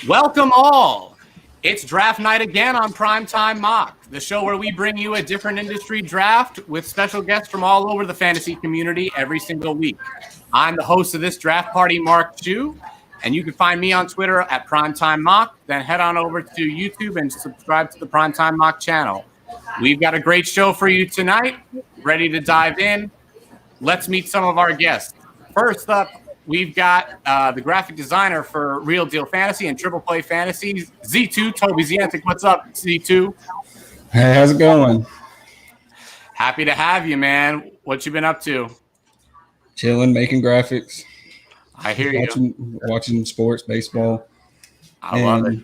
Welcome all. It's draft night again on Primetime Mock, the show where we bring you a different industry draft with special guests from all over the fantasy community every single week. I'm the host of this draft party, Mark Chu, and you can find me on Twitter at Primetime Mock. Then head on over to YouTube and subscribe to the Primetime Mock channel. We've got a great show for you tonight. Ready to dive in? Let's meet some of our guests. First up, we've got the graphic designer for Real Deal Fantasy and Triple Play Fantasy, Z2, Tobe Zientek. What's up, Z2? Hey, how's it going? Happy to have you, man. What you been up to? Chilling, making graphics. I hear you. Watching sports, baseball. I love it.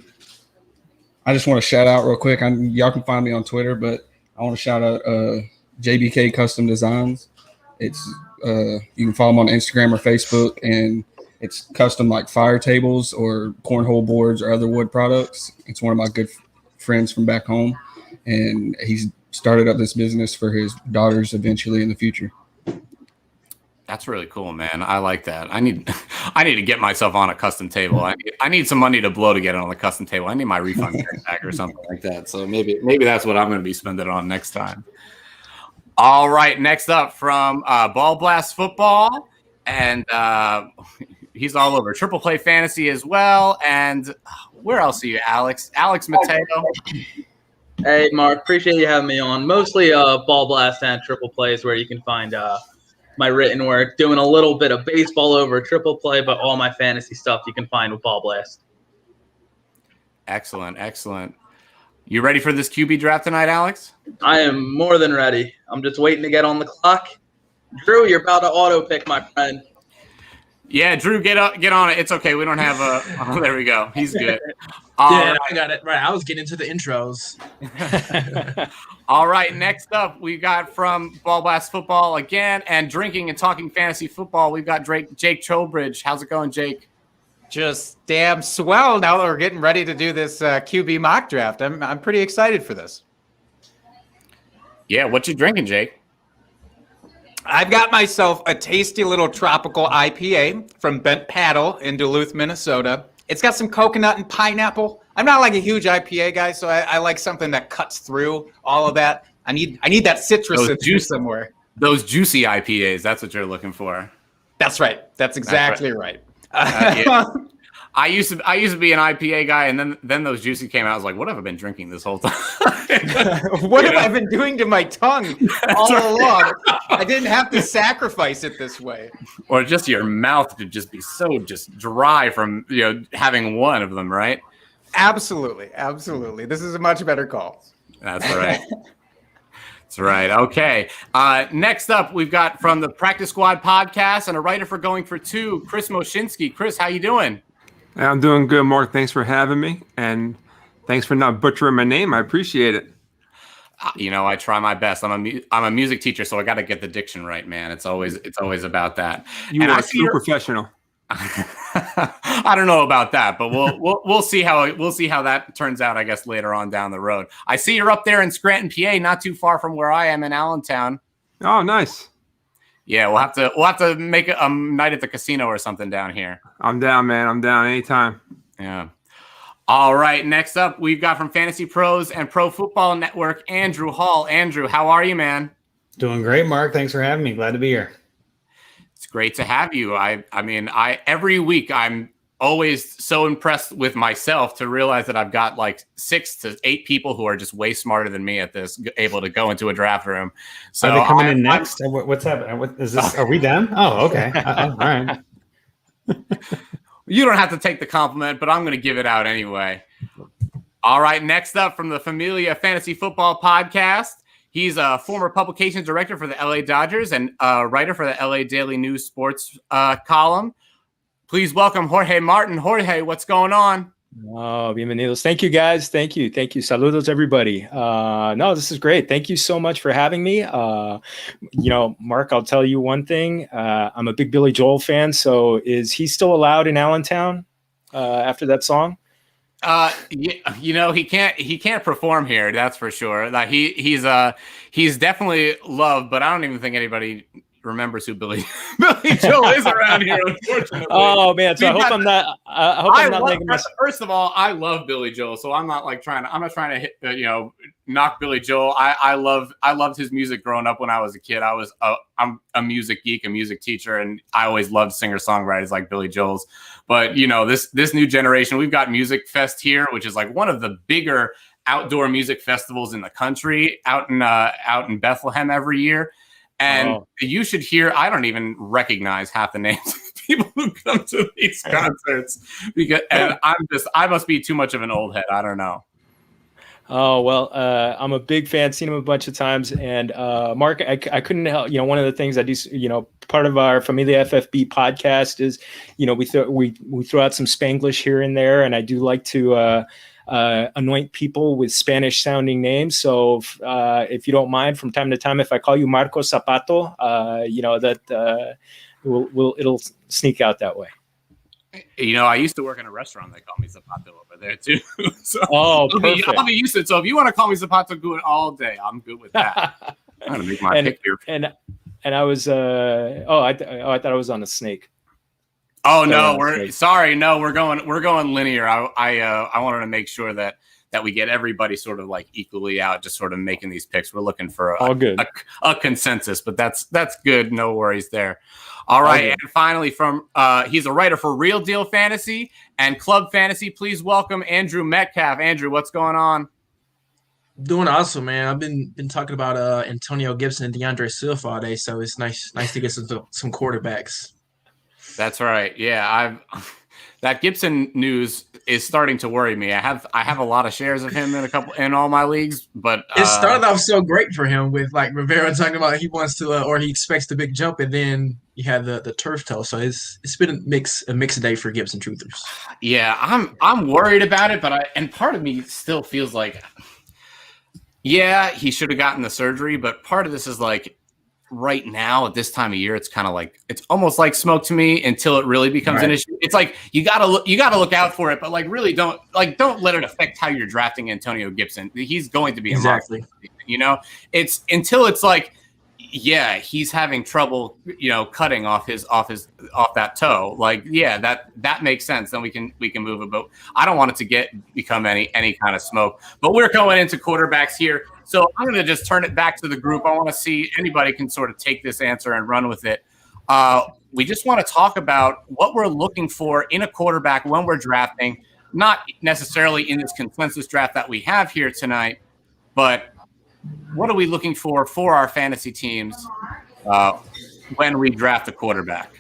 I just want to shout out real quick. Y'all can find me on Twitter, but I want to shout out JBK Custom Designs. It's you can follow them on Instagram or Facebook, and it's custom like fire tables or cornhole boards or other wood products. It's one of my good friends from back home, and he's started up this business for his daughters eventually in the future. That's really cool, man. I like that. I need to get myself on a custom table. I need some money to blow to get on the custom table. I need my refund back or something like that. So maybe that's what I'm going to be spending on next time. All right, next up from BallBlast Football, and he's all over Triple Play Fantasy as well. And where else are you, Alex? Alex Matteo. Hey, Mark. Appreciate you having me on. Mostly BallBlast and Triple Plays where you can find my written work. Doing a little bit of baseball over Triple Play, but all my fantasy stuff you can find with BallBlast. Excellent, excellent. You ready for this QB draft tonight, Alex? I am more than ready. I'm just waiting to get on the clock. Drew, you're about to auto pick, my friend. Yeah, Drew, get on it. It's okay. We don't have a. Oh, there we go. He's good. Yeah, I got it right. I was getting into the intros. All right. Next up, we got from BallBlast Football again, and drinking and talking fantasy football. We've got Jake Trowbridge. How's it going, Jake? Just damn swell now that we're getting ready to do this QB mock draft. I'm pretty excited for this. Yeah, what you drinking, Jake? I've got myself a tasty little tropical IPA from Bent Paddle in Duluth, Minnesota. It's got some coconut and pineapple. I'm not like a huge IPA guy, so I like something that cuts through all of that. I need that citrus in juice somewhere. Those juicy IPAs, that's what you're looking for. That's right. That's exactly right. Yeah. I used to be an IPA guy, and then those juicy came out. I was like, what have I been drinking this whole time? What have I been doing to my tongue all along? I didn't have to sacrifice it this way. Or just your mouth to just be so just dry from having one of them, right? Absolutely. This is a much better call. That's right. That's right. Okay. Next up, we've got from the Practice Squad podcast and a writer for Going for Two, Chris Moshinskie. Chris, how you doing? I'm doing good, Mark. Thanks for having me, and thanks for not butchering my name. I appreciate it. I try my best. I'm a music teacher, so I got to get the diction right, man. It's always about that. You are true professional. I don't know about that, but we'll see how that turns out, I guess, later on down the road. I see you're up there in Scranton, PA, not too far from where I am in Allentown. Oh, nice. Yeah, we'll have to make a night at the casino or something down here. I'm down, man. I'm down anytime. Yeah. All right. Next up, we've got from FantasyPros and Pro Football Network, Andrew Hall. Andrew, how are you, man? Doing great, Mark. Thanks for having me. Glad to be here. It's great to have you. I mean, every week I'm always so impressed with myself to realize that I've got like 6 to 8 people who are just way smarter than me at this, able to go into a draft room. So are they coming in next? What's happening? What is this? Are we done? Oh, okay. All right. You don't have to take the compliment, but I'm going to give it out anyway. All right. Next up from the Familia Fantasy Football podcast. He's a former publications director for the LA Dodgers and a writer for the LA Daily News sports column. Please welcome Jorge Martin. Jorge, what's going on? Oh, bienvenidos. Thank you, guys. Thank you. Saludos, everybody. No, this is great. Thank you so much for having me. Mark, I'll tell you one thing. I'm a big Billy Joel fan. So is he still allowed in Allentown after that song? He can't perform here. That's for sure. Like he's definitely loved, but I don't even think anybody remembers who Billy Joel is around here, unfortunately. Oh man, so I hope I'm not. I hope I'm not making this. First of all, I love Billy Joel, so I'm not trying to hit, knock Billy Joel. I loved his music growing up when I was a kid. I'm a music geek, a music teacher, and I always loved singer-songwriters like Billy Joel's. But this new generation, we've got Music Fest here, which is like one of the bigger outdoor music festivals in the country, out in Bethlehem every year. And you should hear, I don't even recognize half the names of people who come to these concerts and I must be too much of an old head. I don't know. Oh, well, I'm a big fan, seen him a bunch of times. And Mark, I couldn't help, one of the things I do, part of our Familia FFB podcast is, we throw out some Spanglish here and there. And I do like to anoint people with Spanish sounding names. So if you don't mind, from time to time, if I call you Marco Zapato, it'll sneak out that way. I used to work in a restaurant. They call me Zapato over there too. So perfect. I'll be used to it. So if you want to call me Zapato good all day, I'm good with that. I'm gonna make my pick here. And I was I thought I was on a snake. Oh no, we're going linear. I wanted to make sure that we get everybody sort of like equally out, just sort of making these picks. We're looking for a consensus, but that's good. No worries there. All right, and finally he's a writer for Real Deal Fantasy and Club Fantasy. Please welcome Andrew Metcalfe. Andrew, what's going on? Doing awesome, man. I've been talking about Antonio Gibson and DeAndre Swift all day, so it's nice to get some quarterbacks. That's right. Yeah, that Gibson news is starting to worry me. I have a lot of shares of him in all my leagues, but it started off so great for him with like Rivera talking about he wants to or he expects the big jump, and then you had the turf toe. So it's been a mixed day for Gibson truthers. Yeah, I'm worried about it, and part of me still feels like, yeah, he should have gotten the surgery, but part of this is like, right now at this time of year, it's kind of like, it's almost like smoke to me until it really becomes an issue. It's like you gotta look out for it, but like really don't let it affect how you're drafting Antonio Gibson. He's going to be exactly. It's until it's like, yeah, he's having trouble, cutting off that toe. Like, yeah, that makes sense. Then we can move it, but I don't want it to become any kind of smoke. But we're going into quarterbacks here. So I'm going to just turn it back to the group. I want to see anybody can sort of take this answer and run with it. We just want to talk about what we're looking for in a quarterback when we're drafting, not necessarily in this consensus draft that we have here tonight, but what are we looking for our fantasy teams when we draft a quarterback?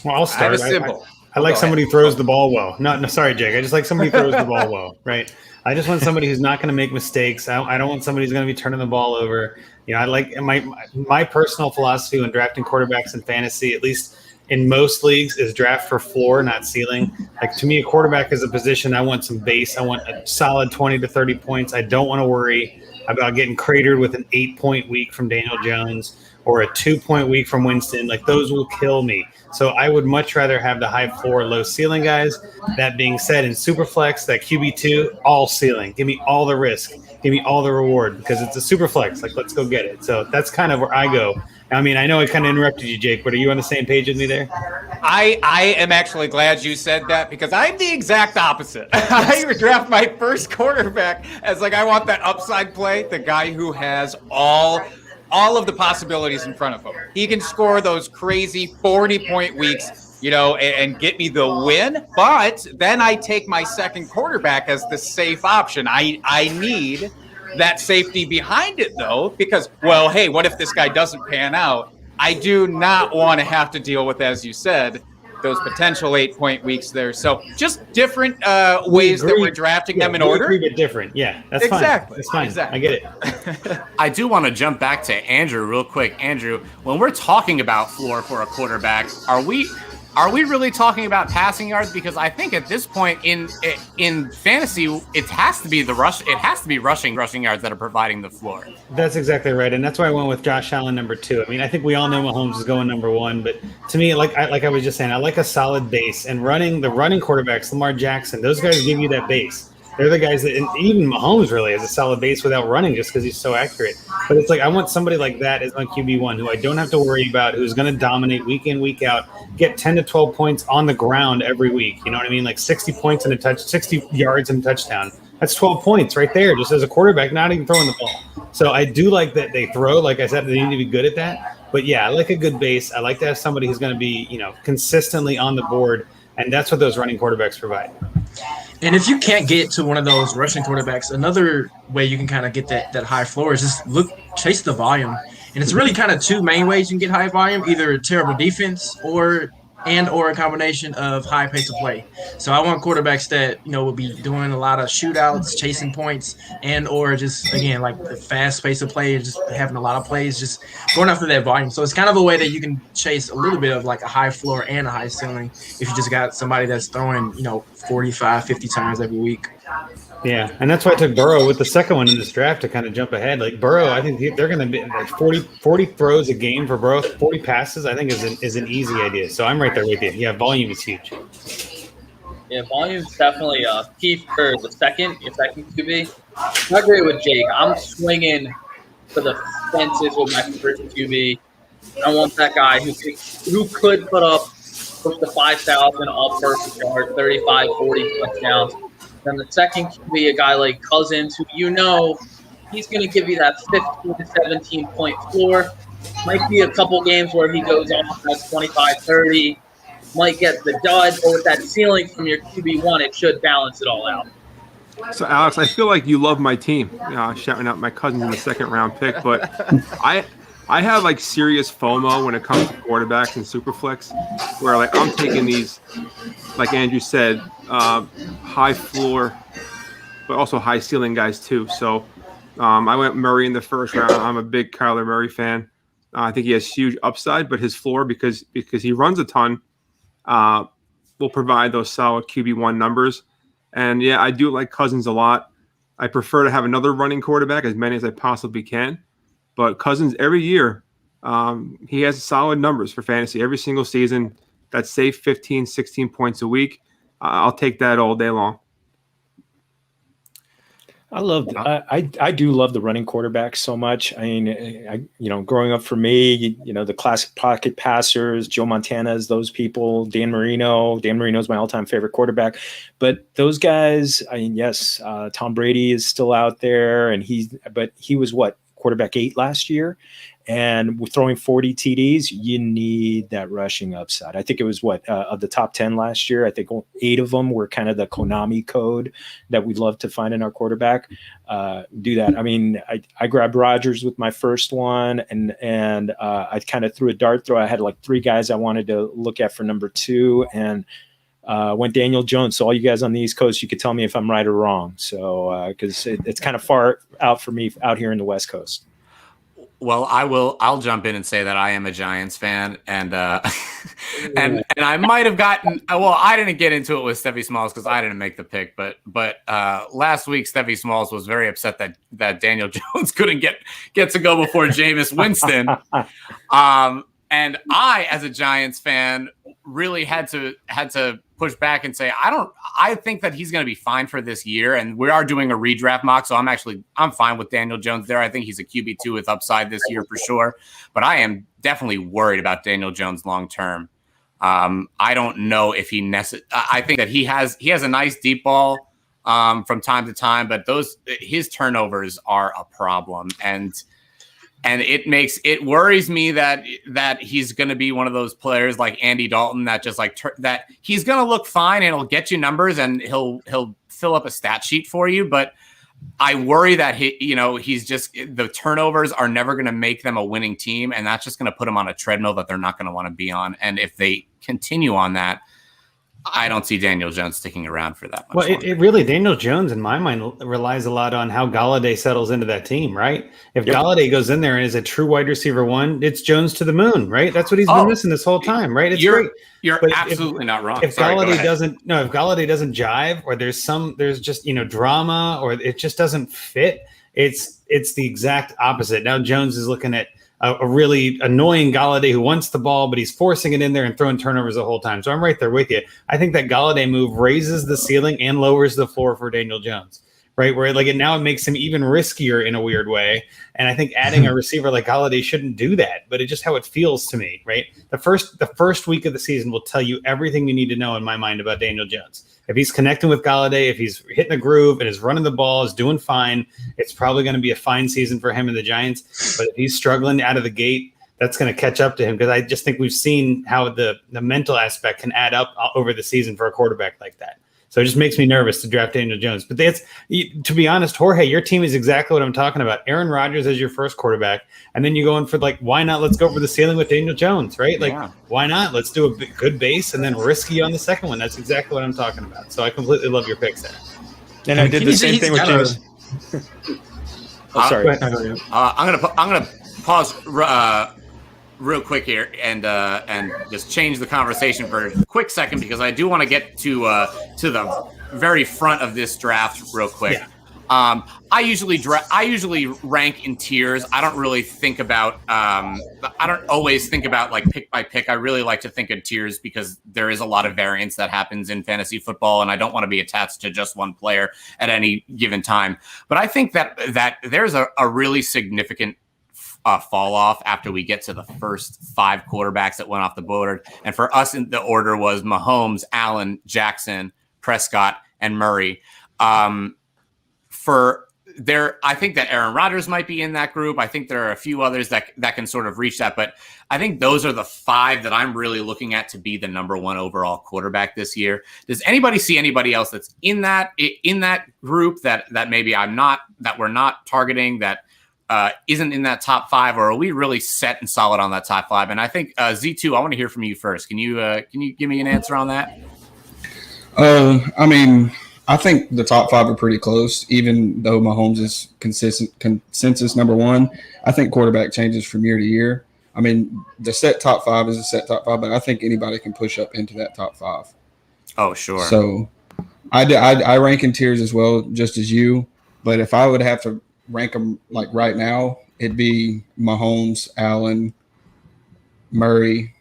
Well, I'll start. Simple. I like somebody who throws the ball well. No, sorry, Jake. I just like somebody who throws the ball well, right? I just want somebody who's not going to make mistakes. I don't want somebody who's going to be turning the ball over. I like my personal philosophy when drafting quarterbacks in fantasy, at least in most leagues, is draft for floor, not ceiling. Like, to me, a quarterback is a position. I want some base. I want a solid 20 to 30 points. I don't want to worry about getting cratered with an 8-point week from Daniel Jones or a 2-point week from Winston. Like, those will kill me. So I would much rather have the high floor, low ceiling guys. That being said, in Superflex, that QB2, all ceiling. Give me all the risk. Give me all the reward, because it's a Superflex. Like, let's go get it. So that's kind of where I go. I mean, I know I kind of interrupted you, Jake, but are you on the same page with me there? I am actually glad you said that, because I'm the exact opposite. I would draft my first quarterback as like, I want that upside play, the guy who has all of the possibilities in front of him. He can score those crazy 40-point weeks, and get me the win. But then I take my second quarterback as the safe option. I need that safety behind it, though, because, well, hey, what if this guy doesn't pan out? I do not want to have to deal with, as you said, those potential 8-point weeks there. So just different ways that we're drafting them in order. Agree, but different. Yeah, that's exactly. Fine. That's fine. Exactly. I get it. I do want to jump back to Andrew real quick. Andrew, when we're talking about floor for a quarterback, are we really talking about passing yards? Because I think at this point in fantasy, it has to be rushing yards that are providing the floor. That's exactly right, and that's why I went with Josh Allen number 2. I mean, I think we all know Mahomes is going number 1, but to me, like I was just saying, I like a solid base. And the running quarterbacks, Lamar Jackson, those guys give you that base. They're the guys that, and even Mahomes really has a solid base without running just because he's so accurate. But it's like I want somebody like that as my QB1 who I don't have to worry about, who's going to dominate week in, week out, get 10 to 12 points on the ground every week. You know what I mean? Like 60 points and 60 yards and a touchdown. That's 12 points right there, just as a quarterback, not even throwing the ball. So I do like that they throw. Like I said, they need to be good at that. But yeah, I like a good base. I like to have somebody who's going to be, consistently on the board, and that's what those running quarterbacks provide. And if you can't get to one of those rushing quarterbacks, another way you can kind of get that high floor is just chase the volume. And it's really kind of two main ways you can get high volume: either a terrible defense or a combination of high pace of play. So I want quarterbacks that, will be doing a lot of shootouts, chasing points, and or just, again, like the fast pace of play, just having a lot of plays, just going after that volume. So it's kind of a way that you can chase a little bit of like a high floor and a high ceiling if you just got somebody that's throwing, 45, 50 times every week. Yeah, and that's why I took Burrow with the second one in this draft to kind of jump ahead. Like Burrow, I think they're going to be like 40 throws a game for Burrow, 40 passes. I think is an easy idea. So I'm right there with you. Yeah, volume is huge. Yeah, volume is definitely key for your second QB. I agree with Jake. I'm swinging for the fences with my first QB. I want that guy who could put up close to 5,000 all-purpose yards, 35, 40 touchdowns. Then the second can be a guy like Cousins, who he's going to give you that 15 to 17 point floor. Might be a couple games where he goes off at 25, 30. Might get the dud, but with that ceiling from your QB1, it should balance it all out. So, Alex, I feel like you love my team, shouting out my Cousins in the second round pick, but I have like serious FOMO when it comes to quarterbacks and Superflex, where like I'm taking these, like Andrew said, high floor, but also high ceiling guys too. So I went Murray in the first round. I'm a big Kyler Murray fan. I think he has huge upside, but his floor, because he runs a ton, will provide those solid QB1 numbers. And yeah, I do like Cousins a lot. I prefer to have another running quarterback, as many as I possibly can. But Cousins, every year, he has solid numbers for fantasy every single season. That's safe 15, 16 points a week. I'll take that all day long. I do love the running quarterbacks so much. I mean, growing up for me, the classic pocket passers, Joe Montana's, those people, Dan Marino. Dan Marino's my all-time favorite quarterback. But those guys, I mean, yes, Tom Brady is still out there, and he was what? Quarterback 8 last year, and with throwing 40 TDs, you need that rushing upside. I think it was of the top 10 last year, I think 8 of them were kind of the Konami code that we'd love to find in our quarterback. Do that. I mean, I grabbed Rodgers with my first one, and I kind of threw a dart throw. I had like 3 guys I wanted to look at for number 2, and went Daniel Jones. So all you guys on the East Coast, you could tell me if I'm right or wrong. So because it's kind of far out for me out here in the West Coast. Well, I'll jump in and say that I am a Giants fan, and and I might have gotten. Well, I didn't get into it with Steffi Smalls because I didn't make the pick, but last week Steffi Smalls was very upset that Daniel Jones couldn't get to go before Jameis Winston. And I, as a Giants fan, really had to push back and say I think that he's going to be fine for this year, and we are doing a redraft mock, so I'm fine with Daniel Jones there. I think he's a QB2 with upside this year for sure, but I am definitely worried about Daniel Jones long term. I don't know if I think that he has a nice deep ball from time to time, but his turnovers are a problem, and it worries me that he's going to be one of those players like Andy Dalton that just like that he's going to look fine and he'll get you numbers and he'll fill up a stat sheet for you. But I worry that he's just, the turnovers are never going to make them a winning team, and that's just going to put them on a treadmill that they're not going to want to be on. And if they continue on that, I don't see Daniel Jones sticking around for that much. Well, it really, Daniel Jones, in my mind, relies a lot on how Galladay settles into that team, right? If Galladay goes in there and is a true wide receiver 1, it's Jones to the moon, right? That's what he's been missing this whole time, right? It's great. You're absolutely not wrong. If Galladay doesn't jive, or there's just drama, or it just doesn't fit, it's the exact opposite. Now Jones is looking at a really annoying Galladay who wants the ball, but he's forcing it in there and throwing turnovers the whole time. So I'm right there with you. I think that Galladay move raises the ceiling and lowers the floor for Daniel Jones, right? Where like it now makes him even riskier in a weird way. And I think adding a receiver like Galladay shouldn't do that, but it's just how it feels to me, right? The first week of the season will tell you everything you need to know in my mind about Daniel Jones. If he's connecting with Galladay, if he's hitting the groove and is running the ball, is doing fine, it's probably going to be a fine season for him and the Giants. But if he's struggling out of the gate, that's going to catch up to him, because I just think we've seen how the mental aspect can add up over the season for a quarterback like that. So it just makes me nervous to draft Daniel Jones. But to be honest, Jorge, your team is exactly what I'm talking about. Aaron Rodgers as your first quarterback, and then you go in for like, why not? Let's go for the ceiling with Daniel Jones, right? Like, why not? Let's do a good base and then risky on the second one. That's exactly what I'm talking about. So I completely love your picks there. And I did the same thing with James. Sorry. I'm gonna pause real quick here and just change the conversation for a quick second, because I do want to get to the very front of this draft real quick. Yeah. I usually rank in tiers. I don't really think about I don't always think about like pick by pick. I really like to think in tiers, because there is a lot of variance that happens in fantasy football, and I don't want to be attached to just one player at any given time. But I think that there's a really significant fall off after we get to the first 5 quarterbacks that went off the board. And for us, the order was Mahomes, Allen, Jackson, Prescott, and Murray. I think that Aaron Rodgers might be in that group. I think there are a few others that can sort of reach that, but I think those are the 5 that I'm really looking at to be the number 1 overall quarterback this year. Does anybody see anybody else that's in that group that maybe we're not targeting, that isn't in that top 5, or are we really set and solid on that top 5? And I think Z2, I want to hear from you first. Can you give me an answer on that? I mean, I think the top 5 are pretty close, even though Mahomes is consensus number 1. I think quarterback changes from year to year. I mean, the set top 5 is a set top 5, but I think anybody can push up into that top 5. Oh, sure. So I rank in tiers as well, just as you. But if I would have to rank them like right now, it'd be Mahomes, Allen, Murray,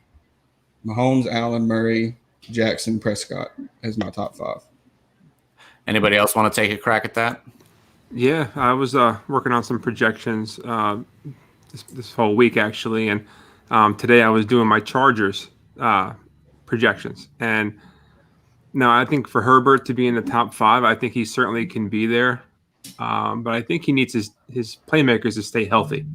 Jackson, Prescott as my top 5. Anybody else want to take a crack at that? Yeah, I was working on some projections this whole week, actually. And today I was doing my Chargers projections. And now I think for Herbert to be in the top 5, I think he certainly can be there. But I think he needs his playmakers to stay healthy.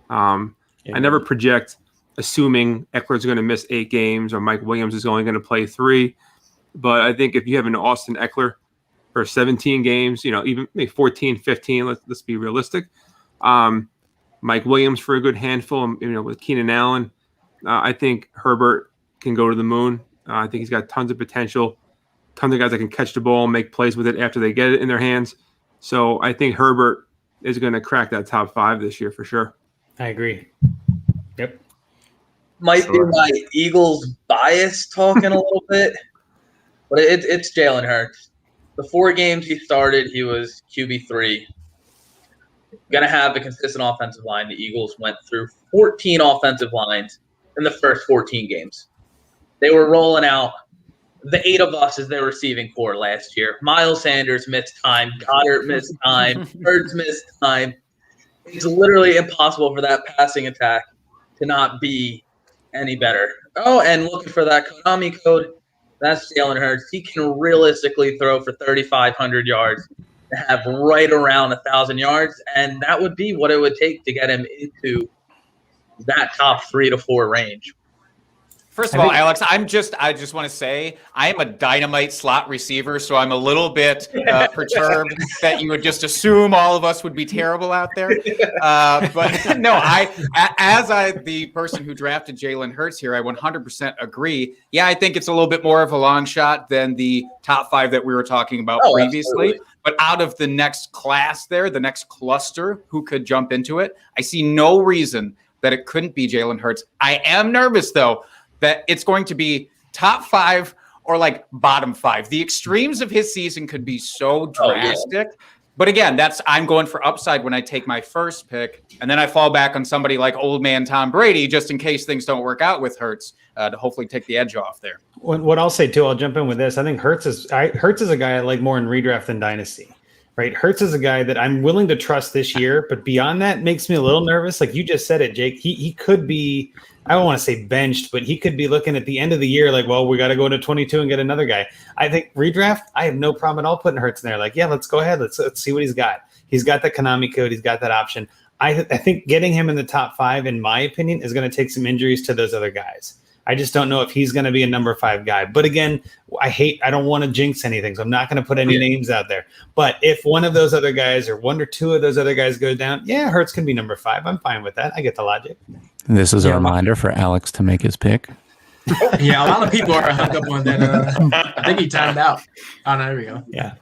I never project assuming Eckler's going to miss 8 games or Mike Williams is only going to play 3. But I think if you have an Austin Eckler for 17 games, even maybe 14, 15, let's be realistic. Mike Williams for a good handful, with Keenan Allen. I think Herbert can go to the moon. I think he's got tons of potential, tons of guys that can catch the ball and make plays with it after they get it in their hands. So I think Herbert is going to crack that top 5 this year for sure. I agree. Yep. Might be my Eagles bias talking a little bit, but it's Jalen Hurts. The 4 games he started, he was QB3. Going to have a consistent offensive line. The Eagles went through 14 offensive lines in the first 14 games. They were rolling out the 8 of us as their receiving core last year. Miles Sanders missed time. Goddard missed time. Hurts missed time. It's literally impossible for that passing attack to not be any better. Oh, and looking for that Konami code, that's Jalen Hurts. He can realistically throw for 3,500 yards and have right around 1,000 yards, and that would be what it would take to get him into that top 3 to 4 range. First of all, Alex, I just want to say I am a dynamite slot receiver, so I'm a little bit perturbed that you would just assume all of us would be terrible out there. But no, the person who drafted Jalen Hurts here, I 100% agree. Yeah, I think it's a little bit more of a long shot than the top 5 that we were talking about previously. Absolutely. But out of the next class there, the next cluster who could jump into it, I see no reason that it couldn't be Jalen Hurts. I am nervous, though, that it's going to be top 5 or like bottom 5. The extremes of his season could be so drastic But again, I'm going for upside when I take my first pick, and then I fall back on somebody like old man Tom Brady just in case things don't work out with Hurts to hopefully take the edge off there. What I'll say too, I'll jump in with this. I think Hurts is a guy I like more in redraft than dynasty. Right, Hurts is a guy that I'm willing to trust this year, but beyond that, makes me a little nervous. Like you just said it, Jake. He could be. I don't want to say benched, but he could be looking at the end of the year like, well, we got to go to 22 and get another guy. I think redraft, I have no problem at all putting Hurts in there. Like, yeah, let's go ahead. Let's see what he's got. He's got the Konami code. He's got that option. I think getting him in the top 5, in my opinion, is going to take some injuries to those other guys. I just don't know if he's going to be a number 5 guy. But again, I don't want to jinx anything, so I'm not going to put any names out there. But if one of those other guys or 1 or 2 of those other guys goes down, yeah, Hurts can be number 5. I'm fine with that. I get the logic. This is a reminder for Alex to make his pick. Yeah, a lot of people are hung up on that. I think he timed out. Oh, no, there we go. Yeah.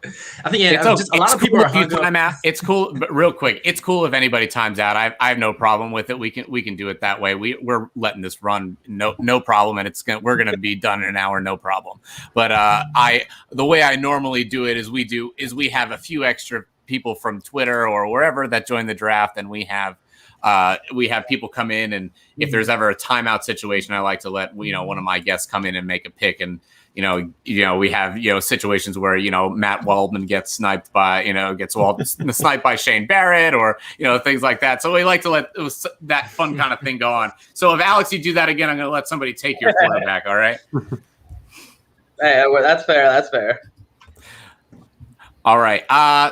I think just a lot of people are hung up. It's cool, but real quick, it's cool if anybody times out. I have no problem with it. We can do it that way. We're letting this run, no problem, and we're gonna be done in an hour, no problem. But the way I normally do it is we have a few extra people from Twitter or wherever that join the draft, and we have people come in, and if there's ever a timeout situation, I like to let one of my guests come in and make a pick. And we have situations where Matt Waldman gets sniped by sniped by Shane Barrett, or things like that. So we like to let that fun kind of thing go on. So if Alex, you do that again, I'm going to let somebody take your quarterback. All right. Hey, that's fair. That's fair. All right.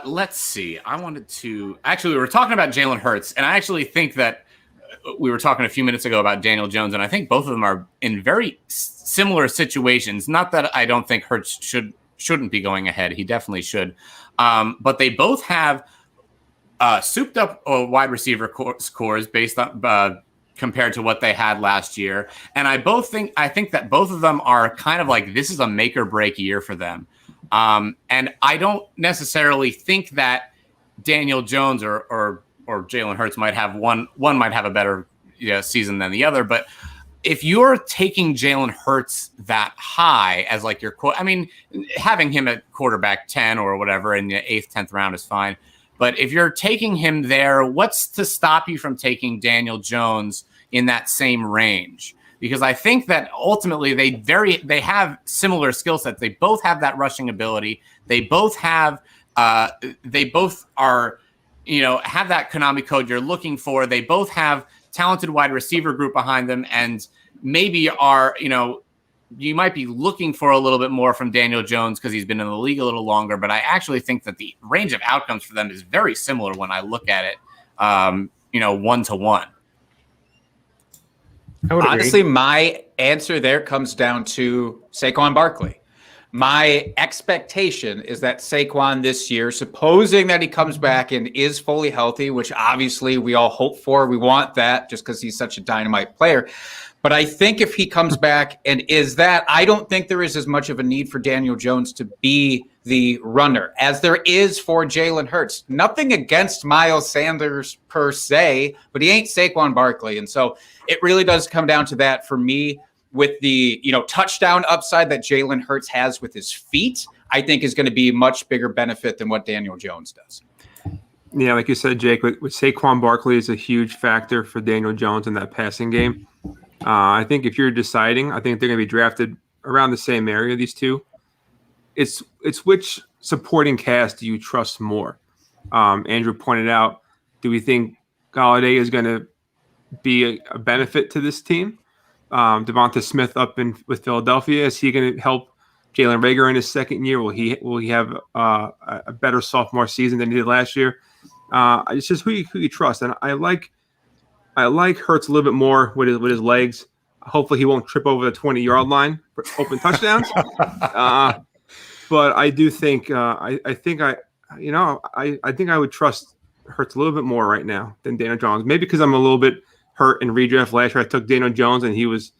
Let's see. We were talking about Jalen Hurts, and I actually think that we were talking a few minutes ago about Daniel Jones, and I think both of them are in very similar situations. Not that I don't think Hurts shouldn't be going ahead. He definitely should. But they both have souped up wide receiver cores based on compared to what they had last year. And I think that both of them are kind of like, this is a make or break year for them. And I don't necessarily think that Daniel Jones or Jalen Hurts might have one might have a better season than the other. But if you're taking Jalen Hurts that high as like your having him at quarterback 10 or whatever in the 8th, 10th round is fine. But if you're taking him there, what's to stop you from taking Daniel Jones in that same range? Because I think that ultimately they have similar skill sets. They both have that rushing ability. They both have are have that Konami code you're looking for. They both have talented wide receiver group behind them, and maybe you might be looking for a little bit more from Daniel Jones because he's been in the league a little longer. But I actually think that the range of outcomes for them is very similar when I look at it, 1-to-1. Honestly, my answer there comes down to Saquon Barkley. My expectation is that Saquon this year, supposing that he comes back and is fully healthy, which obviously we all hope for, we want that just because he's such a dynamite player. But I think if he comes back and is that, I don't think there is as much of a need for Daniel Jones to be the runner as there is for Jalen Hurts. Nothing against Miles Sanders per se, but he ain't Saquon Barkley. And so it really does come down to that for me, with the touchdown upside that Jalen Hurts has with his feet. I think is going to be much bigger benefit than what Daniel Jones does. Yeah, like you said, Jake, with Saquon Barkley is a huge factor for Daniel Jones in that passing game. I think if you're deciding, I think they're going to be drafted around the same area, these two. It's which supporting cast do you trust more? Andrew pointed out, do we think Golladay is going to be a benefit to this team? Devonta Smith with Philadelphia, is he going to help Jalen Reagor in his second year? Will he have a better sophomore season than he did last year? It's just who you trust, and I like Hurts a little bit more with his legs. Hopefully, he won't trip over the 20-yard line for open touchdowns. But I do think I think I would trust Hurts a little bit more right now than Daniel Jones. Maybe because I'm a little bit hurt in redraft last year. I took Daniel Jones and he was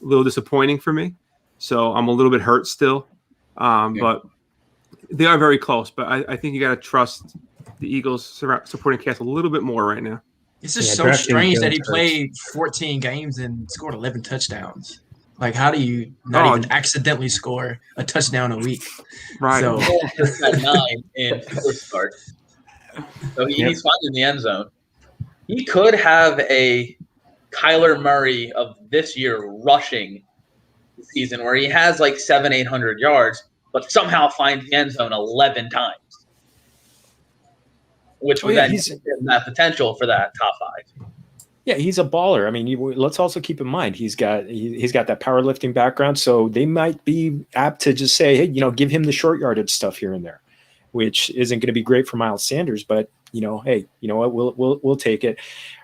a little disappointing for me. So I'm a little bit hurt still. But they are very close. But I think you got to trust the Eagles supporting cast a little bit more right now. It's just so strange that he played 14 games and scored 11 touchdowns. Like, how do you not even accidentally score a touchdown a week? Right. So, just got 9 in 4 starts. So he's fine in the end zone. He could have a Kyler Murray of this year rushing season where he has like 700-800 yards, but somehow finds the end zone 11 times, which would then give him that potential for that top 5. Yeah, he's a baller. I mean, let's also keep in mind he's got that powerlifting background, so they might be apt to just say, hey, give him the short yardage stuff here and there, which isn't going to be great for Miles Sanders, but hey, you know what, we'll take it.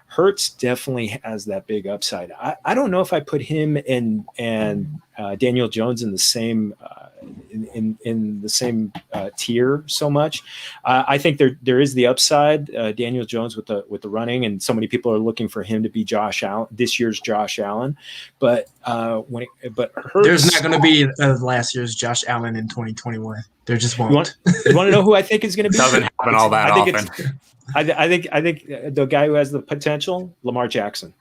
Hurts definitely has that big upside. I don't know if I put him and Daniel Jones in the same in the same tier so much. I think there is the upside. Daniel Jones with the running, and so many people are looking for him to be Josh Allen, this year's Josh Allen. But Hurts, there's not going to be last year's Josh Allen in 2021. There just won't. You want to know who I think is going to be? Doesn't happen all that often. I think the guy who has the potential, Lamar Jackson,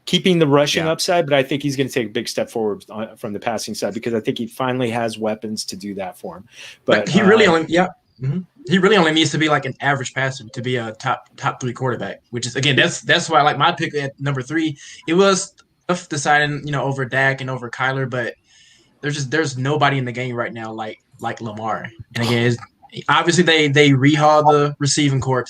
keeping the rushing upside, but I think he's going to take a big step forward from the passing side because I think he finally has weapons to do that for him. But he really he really only needs to be like an average passer to be a top 3 quarterback, which is again that's why I like my pick at number 3. It was tough deciding over Dak and over Kyler, but there's nobody in the game right now like Lamar. And again, obviously they rehaul the receiving corps,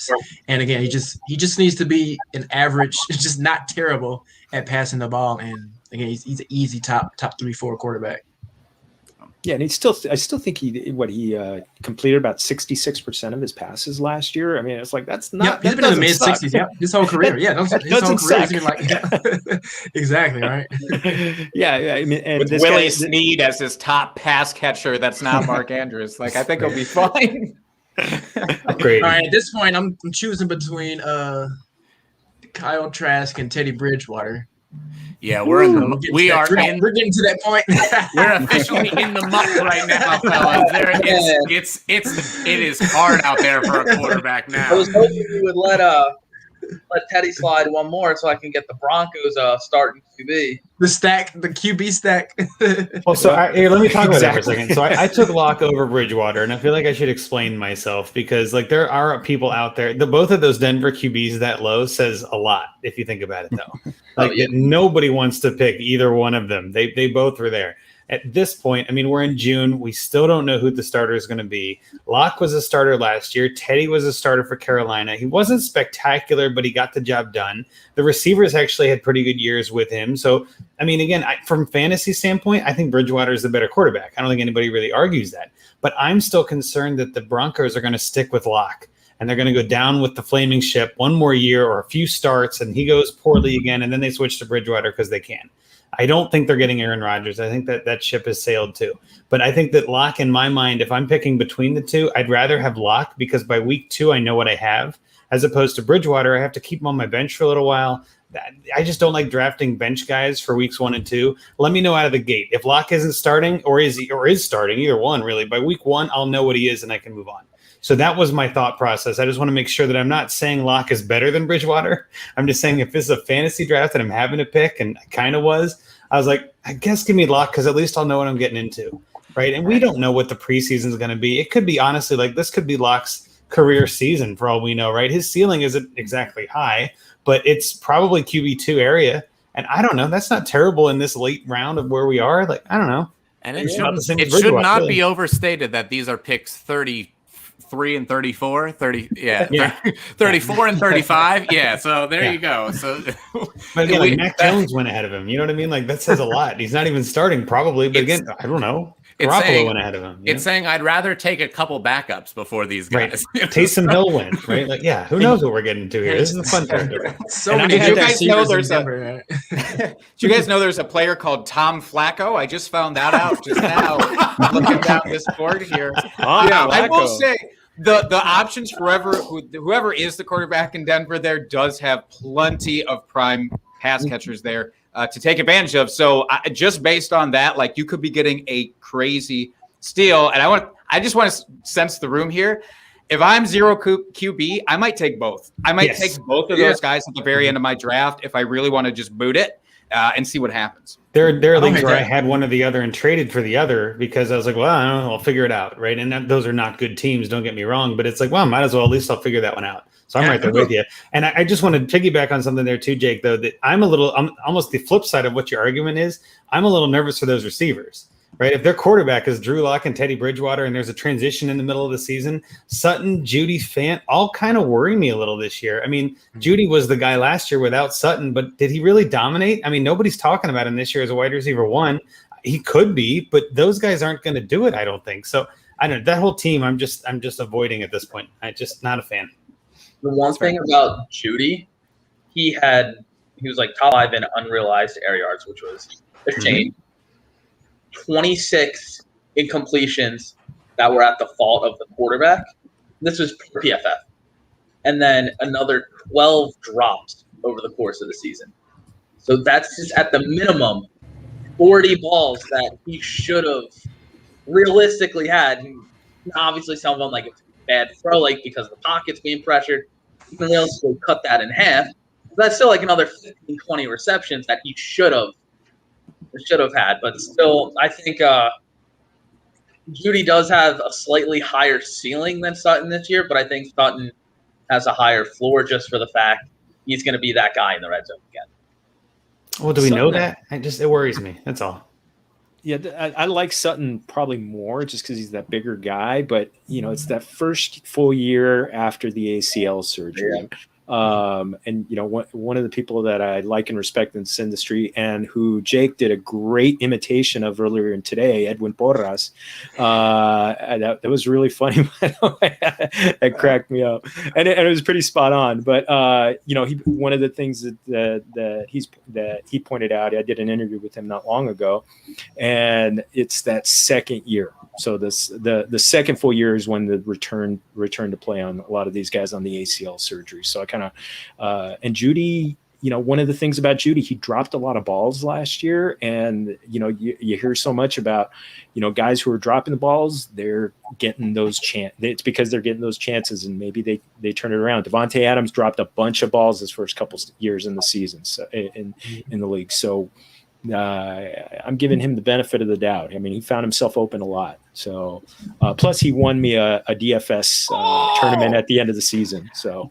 and again he just needs to be an average, just not terrible at passing the ball, and again he's an easy top 3-4 quarterback. Yeah, and I still think he completed about 66% of his passes last year. I mean, it's like that's not. He's been in the mid-60s. His whole career. Yeah, his whole career has been like exactly right. Yeah, I mean, and with Willie Snead as his top pass catcher, that's not Mark Andrews. Like I think he'll be fine. Great. All right, at this point, I'm choosing between Kyle Trask and Teddy Bridgewater. Yeah, we're getting to that point. We're officially in the muck right now, fellas. It is hard out there for a quarterback now. I was hoping you would let Teddy slide one more so I can get the Broncos starting QB. The QB stack. Well, so here, let me talk about that for a second. So I took Locke over Bridgewater, and I feel like I should explain myself because there are people out there. Both of those Denver QBs that low says a lot if you think about it, though. Nobody wants to pick either one of them. They both were there. At this point, I mean, we're in June. We still don't know who the starter is going to be. Locke was a starter last year. Teddy was a starter for Carolina. He wasn't spectacular, but he got the job done. The receivers actually had pretty good years with him. So, I mean, again, from fantasy standpoint, I think Bridgewater is the better quarterback. I don't think anybody really argues that. But I'm still concerned that the Broncos are going to stick with Locke. And they're going to go down with the flaming ship one more year or a few starts, and he goes poorly again, and then they switch to Bridgewater because they can. I don't think they're getting Aaron Rodgers. I think that ship has sailed too. But I think that Locke, in my mind, if I'm picking between the two, I'd rather have Locke because by week 2, I know what I have, as opposed to Bridgewater. I have to keep him on my bench for a little while. I just don't like drafting bench guys for weeks 1 and 2. Let me know out of the gate. If Locke isn't starting or is starting, either one really, by week 1, I'll know what he is and I can move on. So that was my thought process. I just want to make sure that I'm not saying Locke is better than Bridgewater. I'm just saying if this is a fantasy draft that I'm having to pick, and I kind of was, I was like, I guess give me Locke because at least I'll know what I'm getting into, right? And we don't know what the preseason is going to be. It could be, honestly, like this could be Locke's career season for all we know, right? His ceiling isn't exactly high, but it's probably QB2 area. And I don't know. That's not terrible in this late round of where we are. Like, I don't know. And it should not be overstated that these are picks 33 and 34, 34 and 35. Yeah, so there you go. So, but again, Mac Jones went ahead of him. You know what I mean? Like that says a lot. He's not even starting probably, but again, I don't know. Garoppolo went ahead of him. It's saying I'd rather take a couple backups before these guys. Right. Taysom Hill went, right? Like, yeah, who knows what we're getting into here? This is a fun territory. Did you guys know there's a player called Tom Flacco? I just found that out just now. Looking down this board here. I will say the options for whoever is the quarterback in Denver there does have plenty of prime pass catchers there to take advantage of. So just based on that, like you could be getting a crazy steal. And I just want to sense the room here. If I'm zero QB, I might take both. I might take both of those guys at the very end of my draft if I really want to just boot it. and see what happens. There are leagues hate where I that. had one or the other and traded for the other because I was like, well, I don't know, I'll figure it out, right? And those are not good teams, don't get me wrong, but it's like, well, might as well, at least I'll figure that one out. So I'm right there with you. And I just want to piggyback on something there too, Jake, though, that I'm almost the flip side of what your argument is. I'm a little nervous for those receivers, right? If their quarterback is Drew Lock and Teddy Bridgewater and there's a transition in the middle of the season, Sutton, Judy, Fant, all kind of worry me a little this year. I mean, Judy was the guy last year without Sutton, but did he really dominate? I mean, nobody's talking about him this year as a wide receiver one. He could be, but those guys aren't going to do it, I don't think. So I don't know, that whole team I'm just avoiding at this point. I'm just not a fan. The one thing about Judy, he was like top 5 in unrealized air yards, which was a shame. 26 incompletions that were at the fault of the quarterback. This was per PFF. And then another 12 drops over the course of the season. So that's just at the minimum 40 balls that he should have realistically had. Obviously, some of them, like it's a bad throw, like because the pocket's being pressured. You can realistically cut that in half. That's still like another 15, 20 receptions that he should have had. But still, I think Judy does have a slightly higher ceiling than Sutton this year, but I think Sutton has a higher floor just for the fact he's going to be that guy in the red zone again. Well, do we know that? It worries me. That's all. Yeah, I like Sutton probably more just because he's that bigger guy. But, it's that first full year after the ACL surgery. Yeah. And one of the people that I like and respect in this industry and who Jake did a great imitation of earlier in today, Edwin Porras, that was really funny. That cracked me up, and it was pretty spot on. But one of the things that he pointed out, I did an interview with him not long ago, and it's that second year. So the second full year is when the return to play on a lot of these guys on the ACL surgery. So I kind of and Judy, one of the things about Judy, he dropped a lot of balls last year, and you hear so much about guys who are dropping the balls, they're getting those it's because they're getting those chances, and maybe they turn it around. Devontae Adams dropped a bunch of balls his first couple years in the season, so in the league. So. I'm giving him the benefit of the doubt. I mean, he found himself open a lot. So, plus he won me a DFS tournament at the end of the season. So,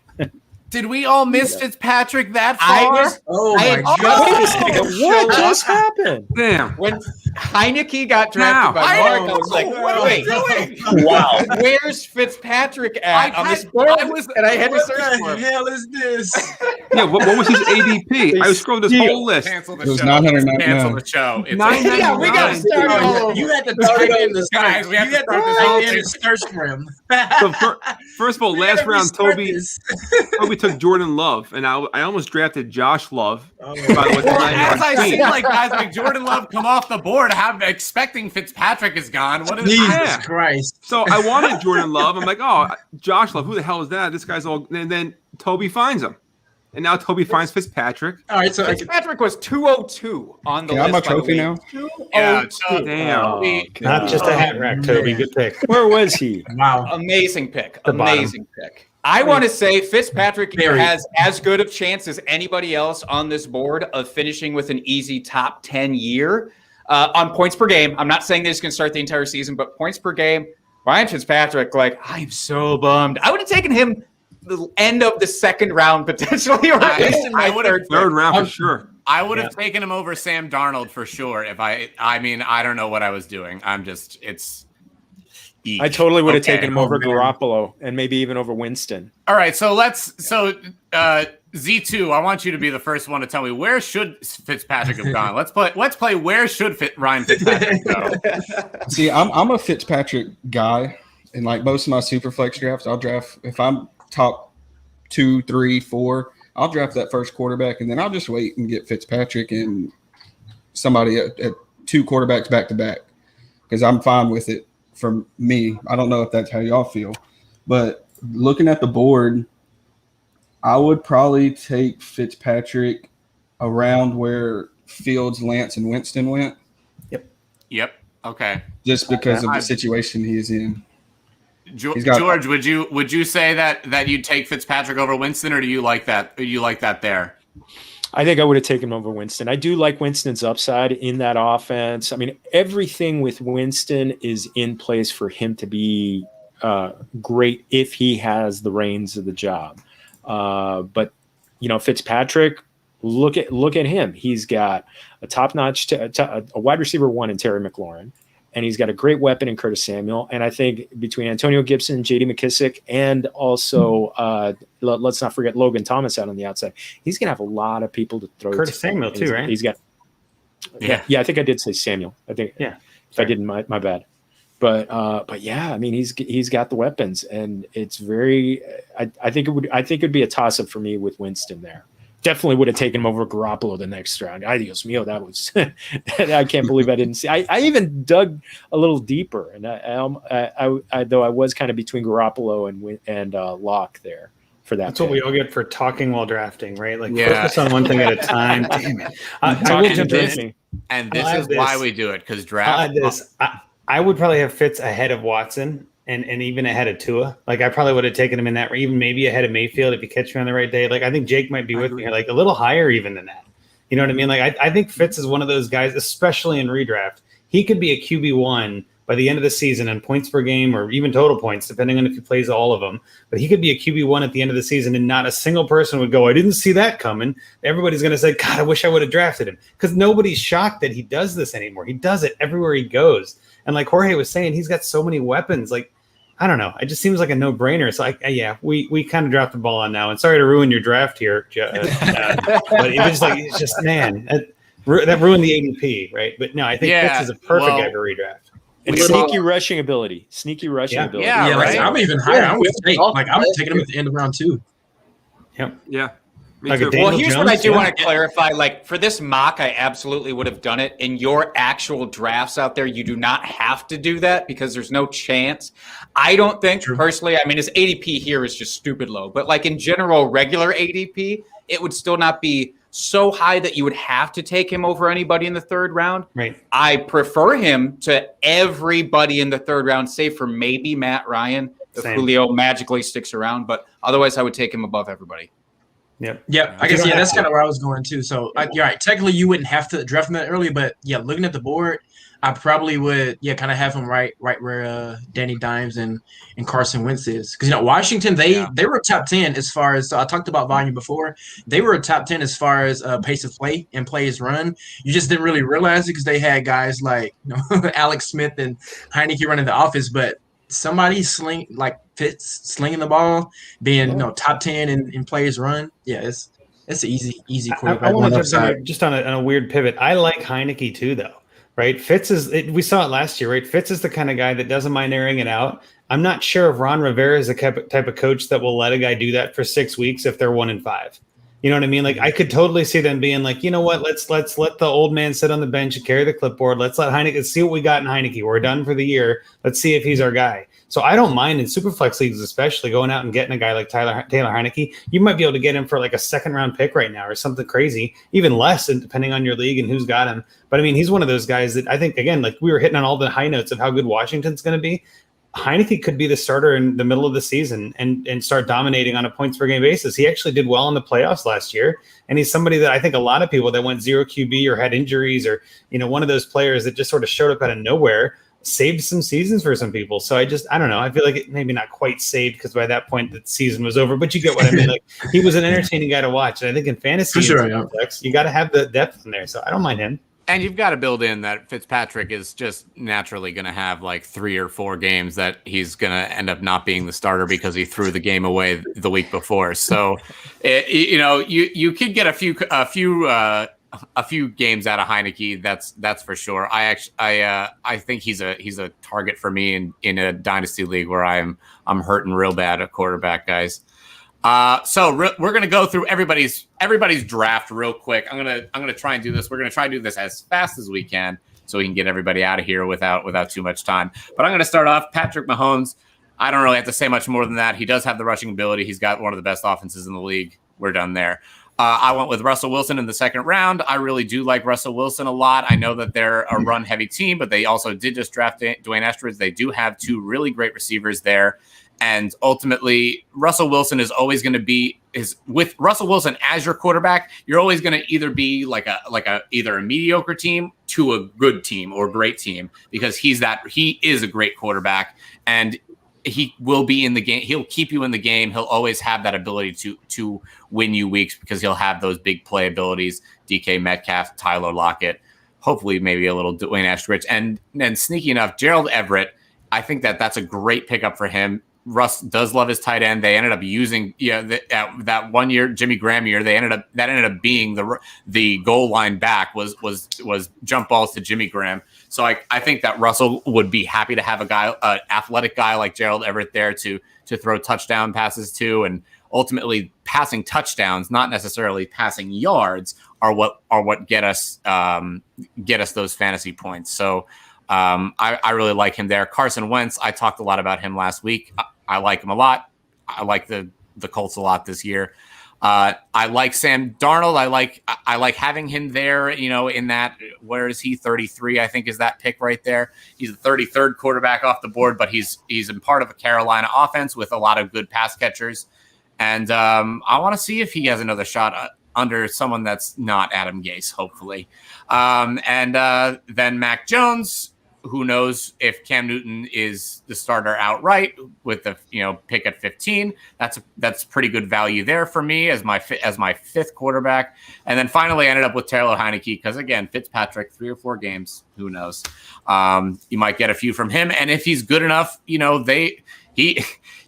did we all miss Fitzpatrick that far? What just happened? Damn. When Heineke got drafted by Mark, I was like, what are we doing? Wow. Where's Fitzpatrick at on this board? And I had to search for him. What the hell is this? Yeah, what was his ADP? I scrolled this whole list. Cancel the It was show. 999. Cancel the show. It's Yeah, we got to start all over. You had to type in the Guys, we have to start this whole thing. search for him. So first of all, last round, Toby took Jordan Love, and I almost drafted Josh Love. By the way, As I see guys like Jordan Love come off the board, expecting Fitzpatrick is gone. What is Jesus Christ? So I wanted Jordan Love. I'm like, oh, Josh Love, who the hell is that? This guy's all. And then Toby finds him, and now Toby finds Fitzpatrick. All right, so Fitzpatrick was 202 on the Can I have list. my trophy now? Yeah, Damn. Not just a hat rack, Toby. Good pick. Where was he? wow. Amazing pick. The Amazing pick. I want to say Fitzpatrick has as good of chance as anybody else on this board of finishing with an easy top 10 year on points per game. I'm not saying that he's going to start the entire season, but points per game. Ryan Fitzpatrick, I'm so bummed. I would have taken him the end of the second round potentially, or at least in my Third round for sure. I would have taken him over Sam Darnold for sure. If I don't know what I was doing. I totally would have taken him over Garoppolo and maybe even over Winston. All right, so Z2, I want you to be the first one to tell me where should Fitzpatrick have gone. Let's play where should Ryan Fitzpatrick go. See, I'm a Fitzpatrick guy, and like most of my super flex drafts, I'll draft if I'm top 2, 3, 4. I'll draft that first quarterback, and then I'll just wait and get Fitzpatrick and somebody at 2 quarterbacks back to back because I'm fine with it. For me, I don't know if that's how y'all feel, but looking at the board, I would probably take Fitzpatrick around where Fields, Lance, and Winston went. Yep. Okay. Just because of the situation he is in. George, would you say that you'd take Fitzpatrick over Winston, or do you like that? You like that there? I think I would have taken him over Winston. I do like Winston's upside in that offense. I mean, everything with Winston is in place for him to be great if he has the reins of the job. But Fitzpatrick, look at him. He's got a top-notch, a wide receiver 1 in Terry McLaurin, and he's got a great weapon in Curtis Samuel. And I think between Antonio Gibson, J.D. McKissick, and also let's not forget Logan Thomas out on the outside, he's going to have a lot of people to throw. Curtis Samuel too, right? He's got yeah. I think I did say Samuel. I think if I didn't, my bad. But yeah, I mean he's got the weapons, and it's very. I think it'd be a toss up for me with Winston there. Definitely would have taken him over Garoppolo the next round. Ay Dios mío, that was I can't believe I didn't see. I even dug a little deeper, and I though I was kind of between Garoppolo and Locke there for that. That's what we all get for talking while drafting, right? Like focus on one thing at a time. Damn it! I will jump in. And this is why we do it, because draft. I would probably have Fitz ahead of Watson. And even ahead of Tua. Like, I probably would have taken him in that, or even maybe ahead of Mayfield if you catch me on the right day. Like, I think Jake might be with me here, like a little higher even than that. You know what I mean? Like, I think Fitz is one of those guys, especially in redraft. He could be a QB1 by the end of the season in points per game or even total points, depending on if he plays all of them. But he could be a QB1 at the end of the season, and not a single person would go, I didn't see that coming. Everybody's going to say, God, I wish I would have drafted him. Because nobody's shocked that he does this anymore. He does it everywhere he goes. And like Jorge was saying, he's got so many weapons. Like, I don't know. It just seems like a no-brainer. So, we kind of dropped the ball on now. And sorry to ruin your draft here, but it's just man, that ruined the ADP, right? But no, I think Fitz is a perfect guy for redraft. And sneaky rushing ability. Yeah, right. I'm even higher. I'm with Jake. Like, I'm taking him at the end of round 2. Yep. Yeah. Well, here's what I do want to clarify. Like, for this mock, I absolutely would have done it. In your actual drafts out there, you do not have to do that because there's no chance. I don't think, personally, I mean, his ADP here is just stupid low. But, like, in general, regular ADP, it would still not be so high that you would have to take him over anybody in the third round. Right. I prefer him to everybody in the third round, save for maybe Matt Ryan, if Julio magically sticks around. But otherwise, I would take him above everybody. Yep. Yeah, I guess that's kind of where I was going too. So you're right. Technically, you wouldn't have to draft him that early, but yeah, looking at the board, I probably would kind of have him right where Danny Dimes and Carson Wentz is, because Washington they were top 10 as far as I talked about volume before. They were a top 10 as far as pace of play and plays run. You just didn't really realize it because they had guys like Alex Smith and Heineke running the office, but somebody Fitz slinging the ball, being top 10 in plays run. Yeah, it's an easy quarterback. I want to jump just on a weird pivot. I like Heineke too, though. Right, Fitz we saw it last year. Right, Fitz is the kind of guy that doesn't mind airing it out. I'm not sure if Ron Rivera is the type of coach that will let a guy do that for 6 weeks if they're 1-5. You know what I mean? Like, I could totally see them being like, you know what? Let's let the old man sit on the bench and carry the clipboard. Let's let Heineke see what we got in Heineke. We're done for the year. Let's see if he's our guy. So I don't mind in Superflex leagues, especially going out and getting a guy like Taylor Heineke. You might be able to get him for like a second-round pick right now or something crazy, even less, depending on your league and who's got him. But I mean, he's one of those guys that I think, again, like we were hitting on all the high notes of how good Washington's going to be. Heineke could be the starter in the middle of the season and start dominating on a points per game basis. He actually did well in the playoffs last year. And he's somebody that I think a lot of people that went 0 QB or had injuries or, one of those players that just sort of showed up out of nowhere saved some seasons for some people. So I don't know. I feel like it maybe not quite saved because by that point the season was over, but you get what I mean. Like, he was an entertaining guy to watch. And I think in fantasy, you got to have the depth in there. So I don't mind him. And you've got to build in that Fitzpatrick is just naturally going to have like 3 or 4 games that he's going to end up not being the starter because he threw the game away the week before. So, you could get a few games out of Heineke. That's for sure. I think he's a target for me in a dynasty league where I'm hurting real bad at quarterback, guys. So we're gonna go through everybody's draft real quick. I'm gonna try and do this. We're gonna try and do this as fast as we can so we can get everybody out of here without too much time. But I'm gonna start off Patrick Mahomes. I don't really have to say much more than that. He does have the rushing ability. He's got one of the best offenses in the league. We're done there. I went with Russell Wilson in the second round. I really do like Russell Wilson a lot. I know that they're a run-heavy team, but they also did just draft Dwayne Eskridge. They do have 2 really great receivers there. And ultimately, Russell Wilson is always going to be with Russell Wilson as your quarterback. You're always going to either be either a mediocre team to a good team or great team, because he is a great quarterback, and he will be in the game. He'll keep you in the game. He'll always have that ability to win you weeks, because he'll have those big play abilities. DK Metcalfe, Tyler Lockett, hopefully maybe a little Dwayne Ashbridge, and sneaky enough, Gerald Everett. I think that's a great pickup for him. Russ does love his tight end. They ended up using that 1 year Jimmy Graham year. Ended up being the goal line back was jump balls to Jimmy Graham. So I think that Russell would be happy to have an athletic guy like Gerald Everett there to throw touchdown passes to, and ultimately passing touchdowns, not necessarily passing yards, are what get us those fantasy points. So I really like him there. Carson Wentz, I talked a lot about him last week. I like him a lot. I like the Colts a lot this year. I like Sam Darnold. I like having him there, in that, where is he? 33, I think, is that pick right there. He's the 33rd quarterback off the board, but he's in part of a Carolina offense with a lot of good pass catchers. And I want to see if he has another shot under someone that's not Adam Gase, hopefully. And then Mac Jones. Who knows if Cam Newton is the starter outright with the pick at 15? That's pretty good value there for me as my fifth quarterback. And then finally, I ended up with Taylor Heineke because, again, Fitzpatrick, 3 or 4 games, who knows? You might get a few from him, and if he's good enough,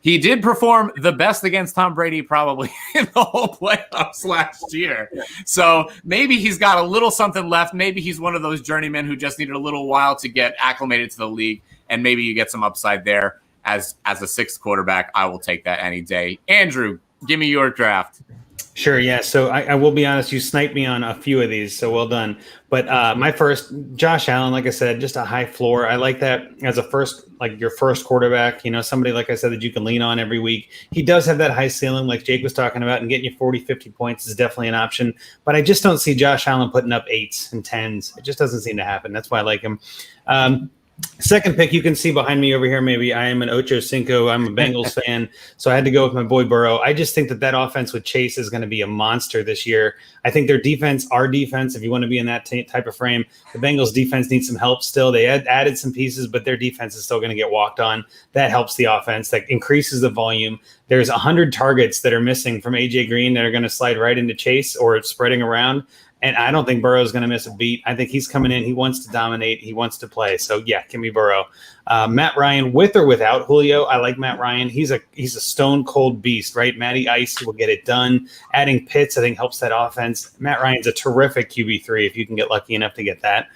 he did perform the best against Tom Brady probably in the whole playoffs last year. So maybe he's got a little something left. Maybe he's one of those journeymen who just needed a little while to get acclimated to the league, and maybe you get some upside there as a 6th quarterback. I will take that any day. Andrew, give me your draft. Sure, yeah. So I will be honest, you sniped me on a few of these, so well done. But my first, Josh Allen, like I said, just a high floor. I like that as a first, like your first quarterback, somebody, like I said, that you can lean on every week. He does have that high ceiling, like Jake was talking about, and getting you 40, 50 points is definitely an option. But I just don't see Josh Allen putting up 8s and 10s. It just doesn't seem to happen. That's why I like him. Second pick, you can see behind me over here, maybe I am an Ocho Cinco. I'm a Bengals fan, so I had to go with my boy Burrow. I just think that offense with Chase is going to be a monster this year. I think their defense, our defense, if you want to be in that type of frame, the Bengals defense needs some help still. They added some pieces, but their defense is still going to get walked on. That helps the offense. That increases the volume. There's 100 targets that are missing from A.J. Green that are going to slide right into Chase or spreading around. And I don't think Burrow is going to miss a beat. I think he's coming in. He wants to dominate. He wants to play. So, yeah, give me Burrow. Matt Ryan, with or without Julio, I like Matt Ryan. He's a stone-cold beast, right? Matty Ice will get it done. Adding Pitts, I think, helps that offense. Matt Ryan's a terrific QB3 if you can get lucky enough to get that.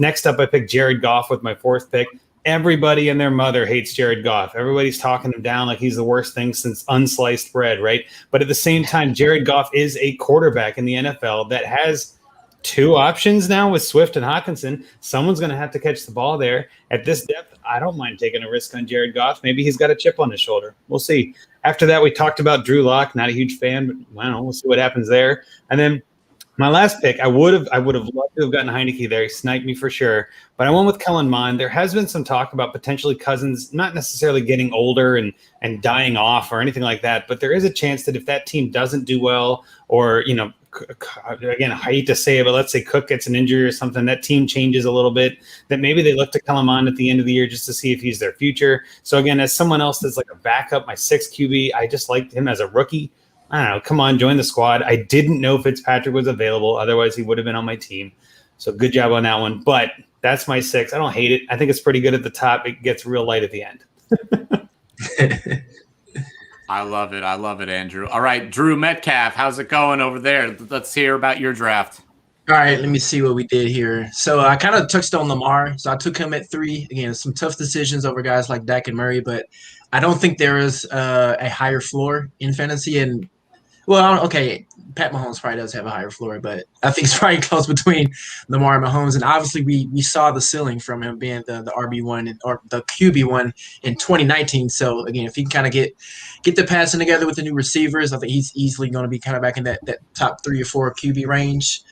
Next up, I picked Jared Goff with my 4th pick. Everybody and their mother hates Jared Goff. Everybody's talking him down like he's the worst thing since unsliced bread, right? But at the same time, Jared Goff is a quarterback in the NFL that has 2 options now with Swift and Hawkinson. Someone's going to have to catch the ball there. At this depth, I don't mind taking a risk on Jared Goff. Maybe he's got a chip on his shoulder. We'll see. After that, we talked about Drew Lock. Not a huge fan, but I don't know. We'll see what happens there. And then my last pick, I would have loved to have gotten Heineke there. He sniped me for sure. But I went with Kellen Mond. There has been some talk about potentially Cousins not necessarily getting older and dying off or anything like that. But there is a chance that if that team doesn't do well, or, again, I hate to say it, but let's say Cook gets an injury or something, that team changes a little bit, that maybe they look to Kellen Mond at the end of the year just to see if he's their future. So again, as someone else that's like a backup, my 6th QB, I just liked him as a rookie. I don't know. Come on, join the squad. I didn't know Fitzpatrick was available. Otherwise, he would have been on my team. So good job on that one. But that's my 6. I don't hate it. I think it's pretty good at the top. It gets real light at the end. I love it. I love it, Andrew. All right, Drew Metcalfe, how's it going over there? Let's hear about your draft. All right, let me see what we did here. So I kind of touched on Lamar. So I took him at 3. Again, some tough decisions over guys like Dak and Murray, but I don't think there is a higher floor in fantasy. And Well, okay, Pat Mahomes probably does have a higher floor, but I think it's probably close between Lamar and Mahomes. And obviously, we saw the ceiling from him being the RB1 or the QB1 in 2019. So again, if he can kind of get the passing together with the new receivers, I think he's easily going to be kind of back in that top 3 or 4 QB range.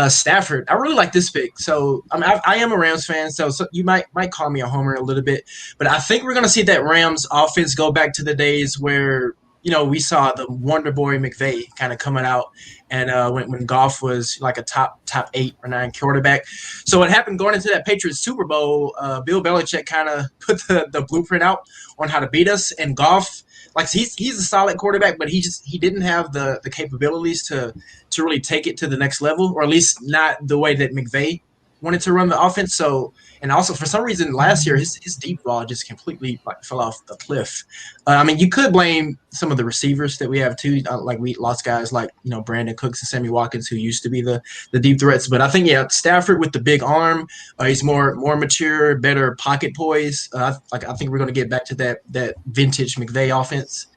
Stafford, I really like this pick. So I am a Rams fan, so you might call me a homer a little bit, but I think we're going to see that Rams offense go back to the days where we saw the Wonder Boy McVay kind of coming out, and when Goff was like a top 8 or 9 quarterback. So what happened going into that Patriots Super Bowl? Bill Belichick kind of put the blueprint out on how to beat us, and Goff, like he's a solid quarterback, but he didn't have the capabilities to really take it to the next level, or at least not the way that McVay wanted to run the offense. So, and also for some reason last year his deep ball just completely fell off the cliff. I mean, you could blame some of the receivers that we have too. Like we lost guys like Brandon Cooks and Sammy Watkins, who used to be the deep threats. But I think Stafford with the big arm, he's more mature, better pocket poise. I think we're going to get back to that vintage McVay offense.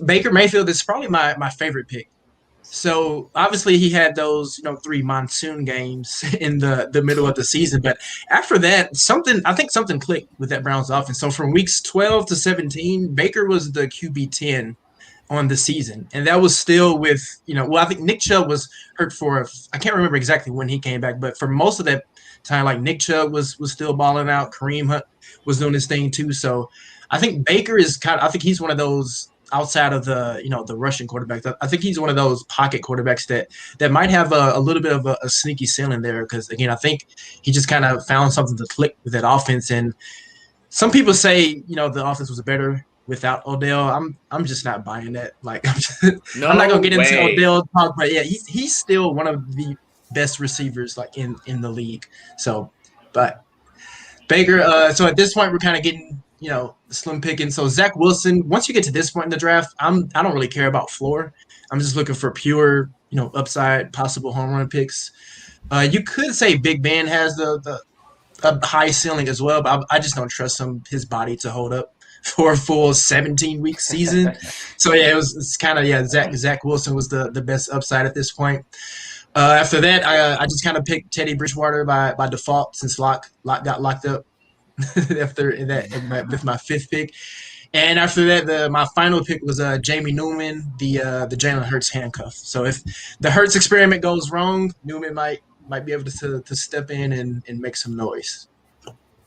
Baker Mayfield is probably my favorite pick. So obviously he had those 3 monsoon games in the middle of the season, but after that something clicked with that Browns offense. So from weeks 12 to 17, Baker was the QB 10 on the season, and that was still with I think Nick Chubb was hurt for I can't remember exactly when he came back, but for most of that time, like Nick Chubb was still balling out. Kareem Hunt was doing his thing too. So I think Baker is I think he's one of those outside of the the Russian quarterbacks. I think he's one of those pocket quarterbacks that might have a little bit of a sneaky ceiling there, because again, I think he just kind of found something to click with that offense. And some people say the offense was better without Odell. I'm just not buying that. Like I'm not gonna get into Odell talk, but yeah, he's still one of the best receivers like in the league. So, but Baker. So at this point, we're kind of getting slim picking. So Zach Wilson, once you get to this point in the draft, I don't really care about floor. I'm just looking for pure, upside possible home run picks. You could say Big Ben has the high ceiling as well, but I just don't trust his body to hold up for a full 17-week season. So yeah, it's kind of Zach Wilson was the best upside at this point. After that, I just kind of picked Teddy Bridgewater by default, since Locke got locked up after that with my 5th pick. And after that, my final pick was Jamie Newman, the Jalen Hurts handcuff. So if the Hurts experiment goes wrong, Newman might be able to step in and make some noise.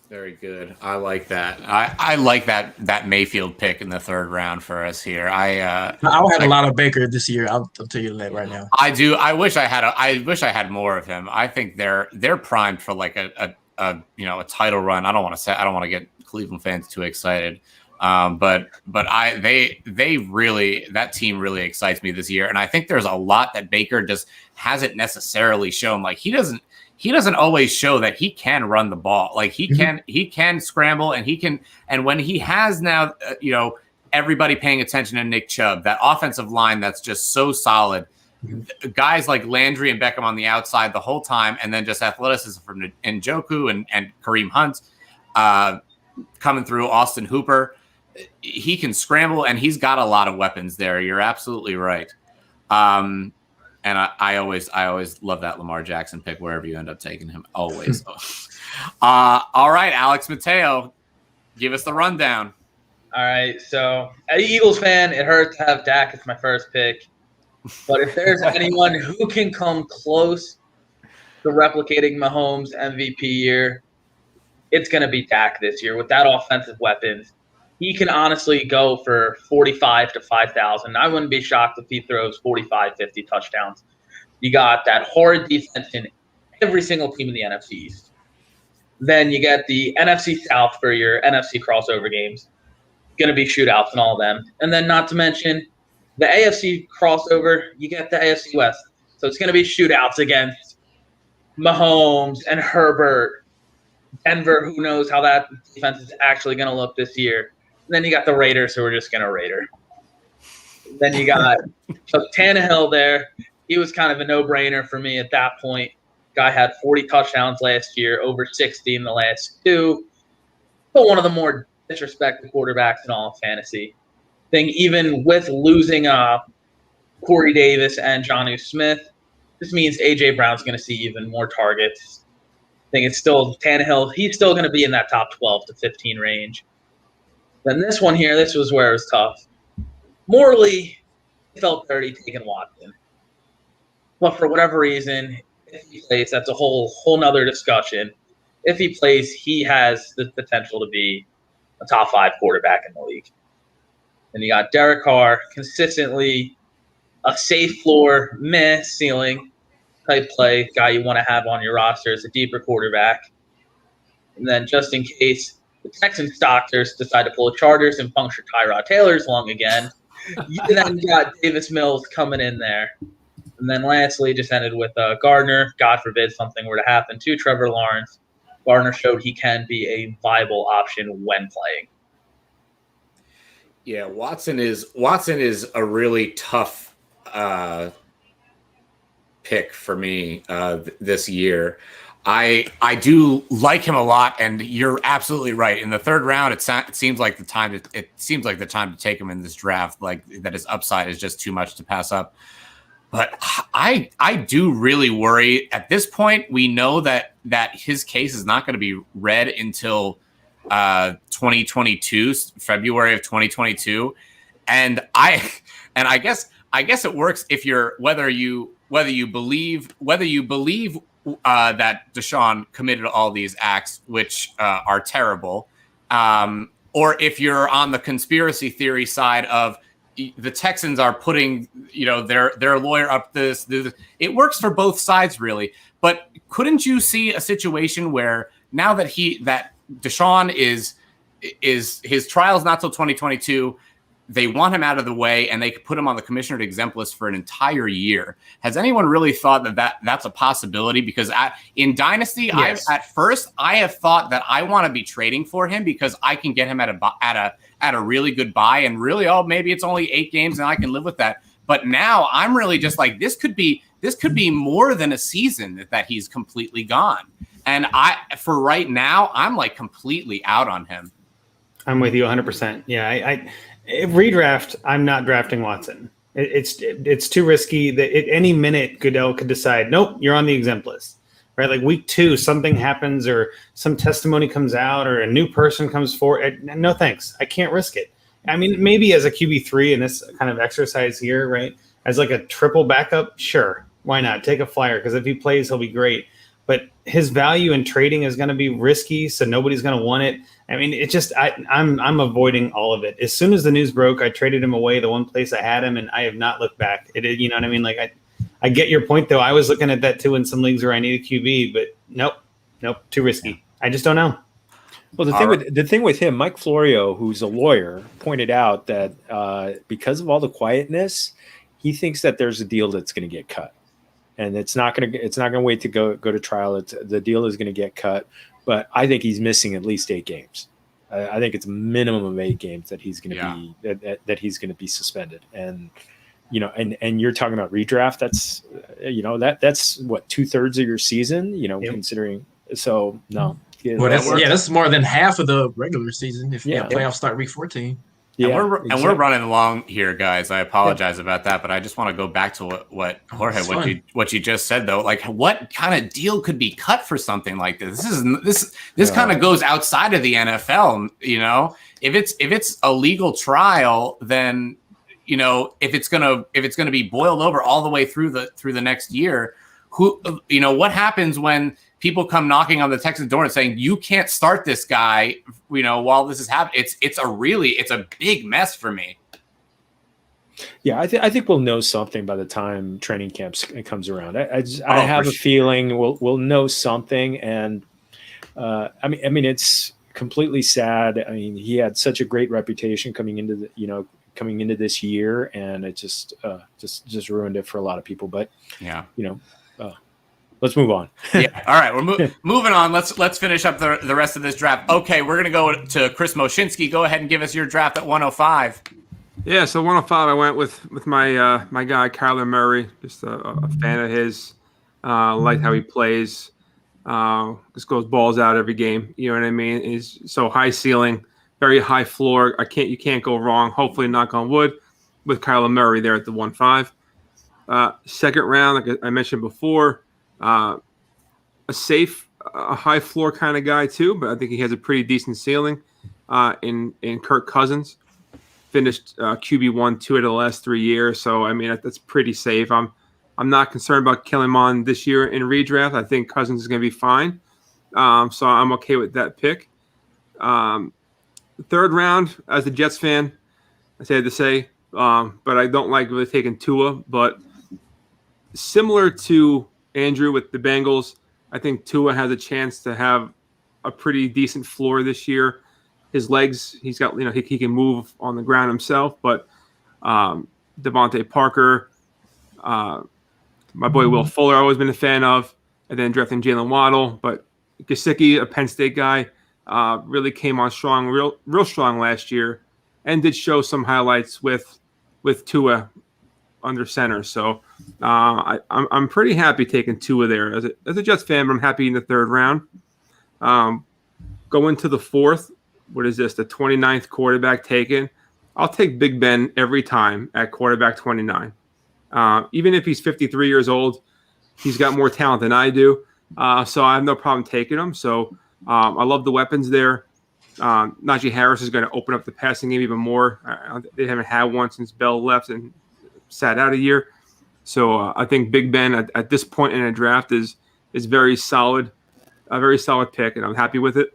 Very good. I like that. I like that Mayfield pick in the 3rd round for us here. I'll have a lot of Baker this year. I'll tell you that right now. I do. I wish I had more of him. I think they're primed for like a title run. I don't want to get Cleveland fans too excited. But they really, that team really excites me this year. And I think there's a lot that Baker just hasn't necessarily shown. Like he doesn't always show that he can run the ball. Like he can scramble, and when he has now, everybody paying attention to Nick Chubb, that offensive line that's just so solid. Guys like Landry and Beckham on the outside the whole time, and then just athleticism from Njoku and Kareem Hunt coming through, Austin Hooper. He can scramble, and he's got a lot of weapons there. You're absolutely right. And I always love that Lamar Jackson pick wherever you end up taking him. Always. All right, Alex Matteo, give us the rundown. All right, so as an Eagles fan, it hurts to have Dak as my first pick. But if there's anyone who can come close to replicating Mahomes' MVP year, it's going to be Dak this year with that offensive weapons. He can honestly go for 45 to 5,000. I wouldn't be shocked if he throws 45, 50 touchdowns. You got that horrid defense in every single team in the NFC East. Then you get the NFC South for your NFC crossover games. Going to be shootouts and all of them. And then not to mention the AFC crossover, you get the AFC West. So it's going to be shootouts against Mahomes and Herbert. Denver, who knows how that defense is actually going to look this year. And then you got the Raiders, who are just going to Raider. Then you got Tannehill there. He was kind of a no-brainer for me at that point. Guy had 40 touchdowns last year, over 60 in the last 2. But one of the more disrespected quarterbacks in all of fantasy. Thing, even with losing Corey Davis and Jonnu Smith. This means A.J. Brown's going to see even more targets. I think it's still Tannehill. He's still going to be in that top 12 to 15 range. Then this one here, this was where it was tough. Morley felt dirty taking Watson. But for whatever reason, if he plays, that's a whole nother discussion. If he plays, he has the potential to be a top 5 quarterback in the league. And you got Derek Carr, consistently a safe floor, meh ceiling type play, guy you want to have on your roster as a deeper quarterback. And then just in case the Texans doctors decide to pull a Chargers and puncture Tyrod Taylor's lung again, you then got Davis Mills coming in there. And then lastly, just ended with Gardner. God forbid something were to happen to Trevor Lawrence. Gardner showed he can be a viable option when playing. Yeah, Watson is a really tough pick for me this year. I do like him a lot, and you're absolutely right. In the third round, it seems like the time to take him in this draft. Like that, his upside is just too much to pass up. But I do really worry at this point. We know that his case is not going to be read until 2022, February of 2022, and I guess it works if you're whether you believe that Deshaun committed all these acts, which are terrible, or if you're on the conspiracy theory side of the Texans are putting, their lawyer up this. It works for both sides, really. But couldn't you see a situation where now that Deshaun is his trial's not till 2022, they want him out of the way, and they could put him on the commissioner exempt list for an entire year. Has anyone really thought that's a possibility? Because in Dynasty, yes. At first I have thought that I want to be trading for him because I can get him at a really good buy, and really, maybe it's only 8 games and I can live with that. But now I'm really just like, this could be more than a season that he's completely gone. And for right now, I'm like completely out on him. I'm with you 100%. Yeah, if redraft, I'm not drafting Watson. It's too risky. That at any minute, Goodell could decide, nope, you're on the exempt list, right? Like week 2, something happens, or some testimony comes out, or a new person comes forward. No thanks, I can't risk it. I mean, maybe as a QB3 in this kind of exercise here, right? As like a triple backup, sure, why not? Take a flyer, because if he plays, he'll be great. But his value in trading is going to be risky, so nobody's going to want it. I mean, it just I'm avoiding all of it. As soon as the news broke, I traded him away the one place I had him, and I have not looked back. You know what I mean? Like I get your point though. I was looking at that too in some leagues where I need a QB, but nope, too risky. I just don't know. Well, the thing with him, Mike Florio, who's a lawyer, pointed out that because of all the quietness, he thinks that there's a deal that's going to get cut. And it's not going to wait to go to trial. The deal is going to get cut, but I think he's missing at least 8 games. I think it's a minimum of 8 games that he's going to be that he's going to be suspended. And and you're talking about redraft. That's that's what 2/3 of your season. Considering. So no. Well, that's more than half of the regular season. If playoffs start week 14. Yeah, and we're running along here, guys. I apologize about that, but I just want to go back to what Jorge, what you just said though. Like, what kind of deal could be cut for something like this? This kind of goes outside of the NFL. If it's a legal trial, then if it's gonna be boiled over all the way through the next year, what happens when people come knocking on the Texans door and saying, you can't start this guy, while this is happening? It's a big mess for me. Yeah, I think we'll know something by the time training camps comes around. I have a feeling we'll know something. And I mean, it's completely sad. I mean, he had such a great reputation coming into this year, and it just ruined it for a lot of people. But let's move on. Yeah. All right. We're moving on. Let's finish up the rest of this draft. Okay. We're going to go to Chris Moshinskie. Go ahead and give us your draft at 105. Yeah. So 105, I went with my my guy, Kyler Murray. Just a fan of his. Like how he plays. Just goes balls out every game. You know what I mean? He's so high ceiling, very high floor. You can't go wrong. Hopefully, knock on wood, with Kyler Murray there at the 1-5. Second round, like I mentioned before, a safe, a high floor kind of guy too, but I think he has a pretty decent ceiling. In Kirk Cousins, finished QB1 2 of the last 3 years, so I mean that's pretty safe. I'm not concerned about killing him on this year in redraft. I think Cousins is going to be fine, so I'm okay with that pick. Third round, as a Jets fan, I had to say, but I don't like really taking Tua. But similar to Andrew with the Bengals, I think Tua has a chance to have a pretty decent floor this year. His legs, he's got, he can move on the ground himself. But Devontae Parker, my boy Will Fuller, I've always been a fan of, and then drafting Jalen Waddle. But Gesicki, a Penn State guy, really came on strong, real strong last year, and did show some highlights with Tua under center. So I'm pretty happy taking Tua there. As a Jets fan, but I'm happy in the third round. Going to the fourth, what is this, the 29th quarterback taken? I'll take Big Ben every time at quarterback 29. Even if he's 53 years old, he's got more talent than I do. So I have no problem taking him. So I love the weapons there. Najee Harris is going to open up the passing game even more. They haven't had one since Bell left and sat out a year. So I think Big Ben at this point in a draft is very solid, a very solid pick, and I'm happy with it.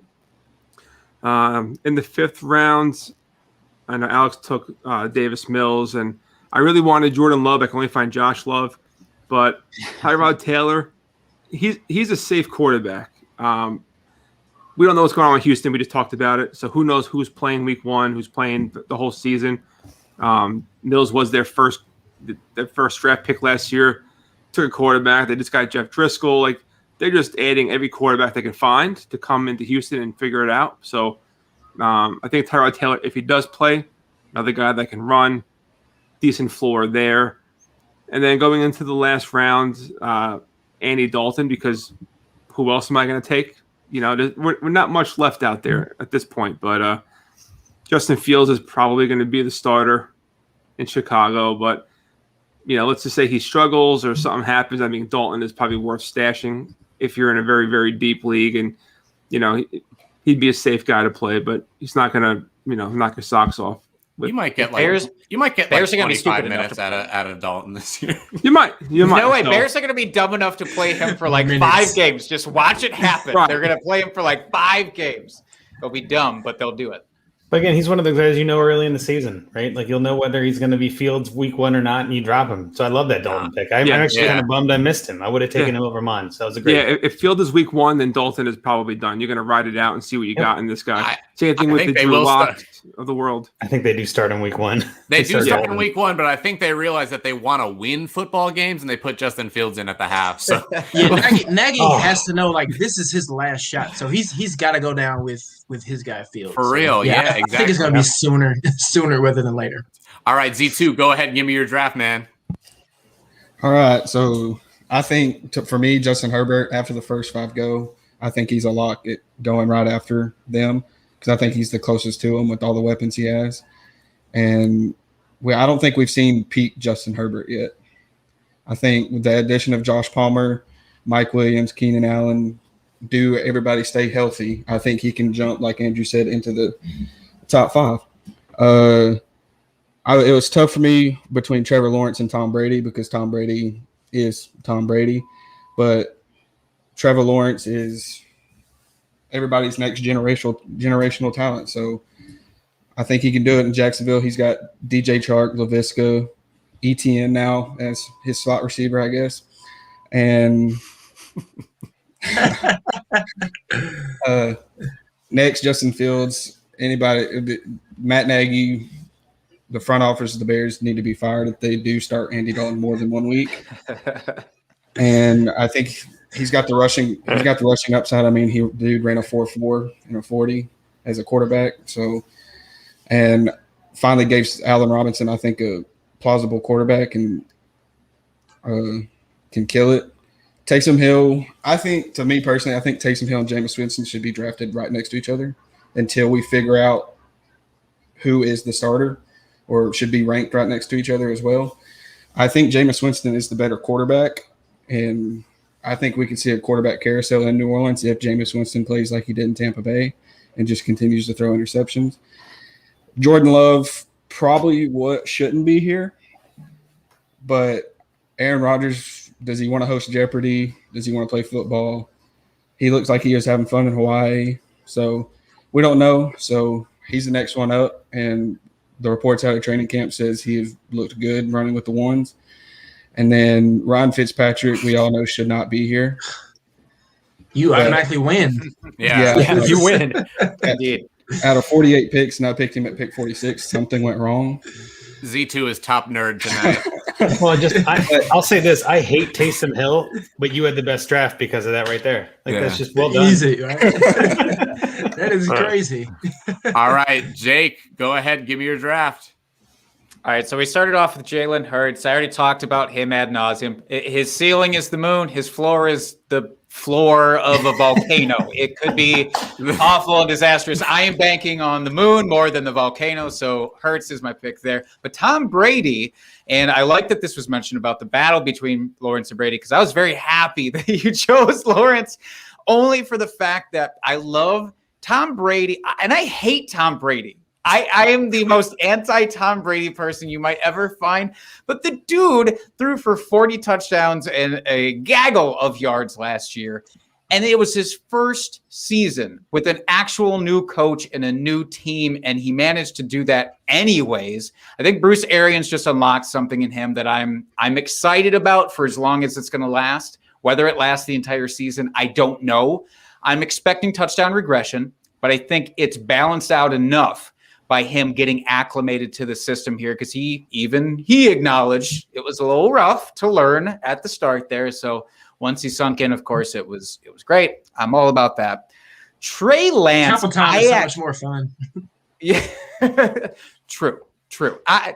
In the fifth round, I know Alex took Davis Mills, and I really wanted Jordan Love. I can only find Josh Love, but Tyrod Taylor, he's a safe quarterback. We don't know what's going on with Houston. We just talked about it. So who knows who's playing week one, who's playing the whole season. Mills was their first draft pick last year. Took a quarterback. They just got Jeff Driscoll. Like, they're just adding every quarterback they can find to come into Houston and figure it out. So I think Tyrod Taylor, if he does play, another guy that can run, decent floor there. And then going into the last round, Andy Dalton, because who else am I going to take? We're not much left out there at this point, but Justin Fields is probably going to be the starter in Chicago. But, let's just say he struggles or something happens. I mean, Dalton is probably worth stashing if you're in a very, very deep league. And, he'd be a safe guy to play, but he's not going to, knock your socks off. You might get Bears are going to be 25 minutes out of Dalton this year. You might. No way. Bears are going to be dumb enough to play him for like 5 games. Just watch it happen. Right. They're going to play him for like 5 games. They'll be dumb, but they'll do it. But again, he's one of those guys early in the season, right? Like, you'll know whether he's going to be Fields week 1 or not, and you drop him. So I love that Dalton pick. I'm actually kind of bummed I missed him. I would have taken him over mine. So that was a great pick. If Field is week 1, then Dalton is probably done. You're going to ride it out and see what you got in this guy. Same thing with the Drew Lock of the world. I think they do start in week 1. They do start in week 1, but I think they realize that they want to win football games, and they put Justin Fields in at the half. So Nagy has to know, like, this is his last shot. So he's got to go down with his guy Fields. For real, exactly. I think it's going to be sooner rather than later. All right, Z2, go ahead and give me your draft, man. All right, so I think for me, Justin Herbert, after the first 5 go, I think he's a lock at going right after them because I think he's the closest to him with all the weapons he has. And I don't think we've seen peak Justin Herbert yet. I think with the addition of Josh Palmer, Mike Williams, Keenan Allen, do everybody stay healthy, I think he can jump, like Andrew said, into the top 5. It was tough for me between Trevor Lawrence and Tom Brady because Tom Brady is Tom Brady, but Trevor Lawrence is everybody's next generational talent. So I think he can do it in Jacksonville. He's got DJ Chark, LaVisca, ETN now as his slot receiver, I guess. And next, Justin Fields. Anybody, Matt Nagy, the front office of the Bears need to be fired if they do start Andy Dalton more than 1 week. And I think he's got the rushing upside. I mean, the dude ran a 4.4 and a 40 as a quarterback. So, and finally gave Allen Robinson, I think, a plausible quarterback and can kill it. Taysom Hill, I think, to me personally, I think Taysom Hill and Jameis Winston should be drafted right next to each other until we figure out who is the starter or should be ranked right next to each other as well. I think Jameis Winston is the better quarterback, and I think we could see a quarterback carousel in New Orleans if Jameis Winston plays like he did in Tampa Bay and just continues to throw interceptions. Jordan Love probably shouldn't be here, but Aaron Rodgers, does he want to host Jeopardy? Does he want to play football? He looks like he is having fun in Hawaii, so we don't know. So he's the next one up, and the reports out of training camp says he has looked good running with the ones. And then Ryan Fitzpatrick, we all know, should not be here. You automatically win. Yeah. You win. Indeed. Out of 48 picks, and I picked him at pick 46, something went wrong. Z2 is top nerd tonight. Well, I'll say this: I hate Taysom Hill, but you had the best draft because of that right there. Like that's just well done. Easy, right? That is crazy. All right, Jake, go ahead. Give me your draft. All right, so we started off with Jalen Hurts. I already talked about him ad nauseum. His ceiling is the moon. His floor is the floor of a volcano. It could be awful and disastrous. I am banking on the moon more than the volcano, so Hurts is my pick there. But Tom Brady, and I like that this was mentioned about the battle between Lawrence and Brady, because I was very happy that you chose Lawrence only for the fact that I love Tom Brady, and I hate Tom Brady. I am the most anti-Tom Brady person you might ever find. But the dude threw for 40 touchdowns and a gaggle of yards last year. And it was his first season with an actual new coach and a new team. And he managed to do that anyways. I think Bruce Arians just unlocked something in him that I'm excited about for as long as it's going to last. Whether it lasts the entire season, I don't know. I'm expecting touchdown regression, but I think it's balanced out enough by him getting acclimated to the system here, because he acknowledged it was a little rough to learn at the start there. So once he sunk in, of course, it was great. I'm all about that. Trey Lance, Couple times is so much more fun. Yeah, true.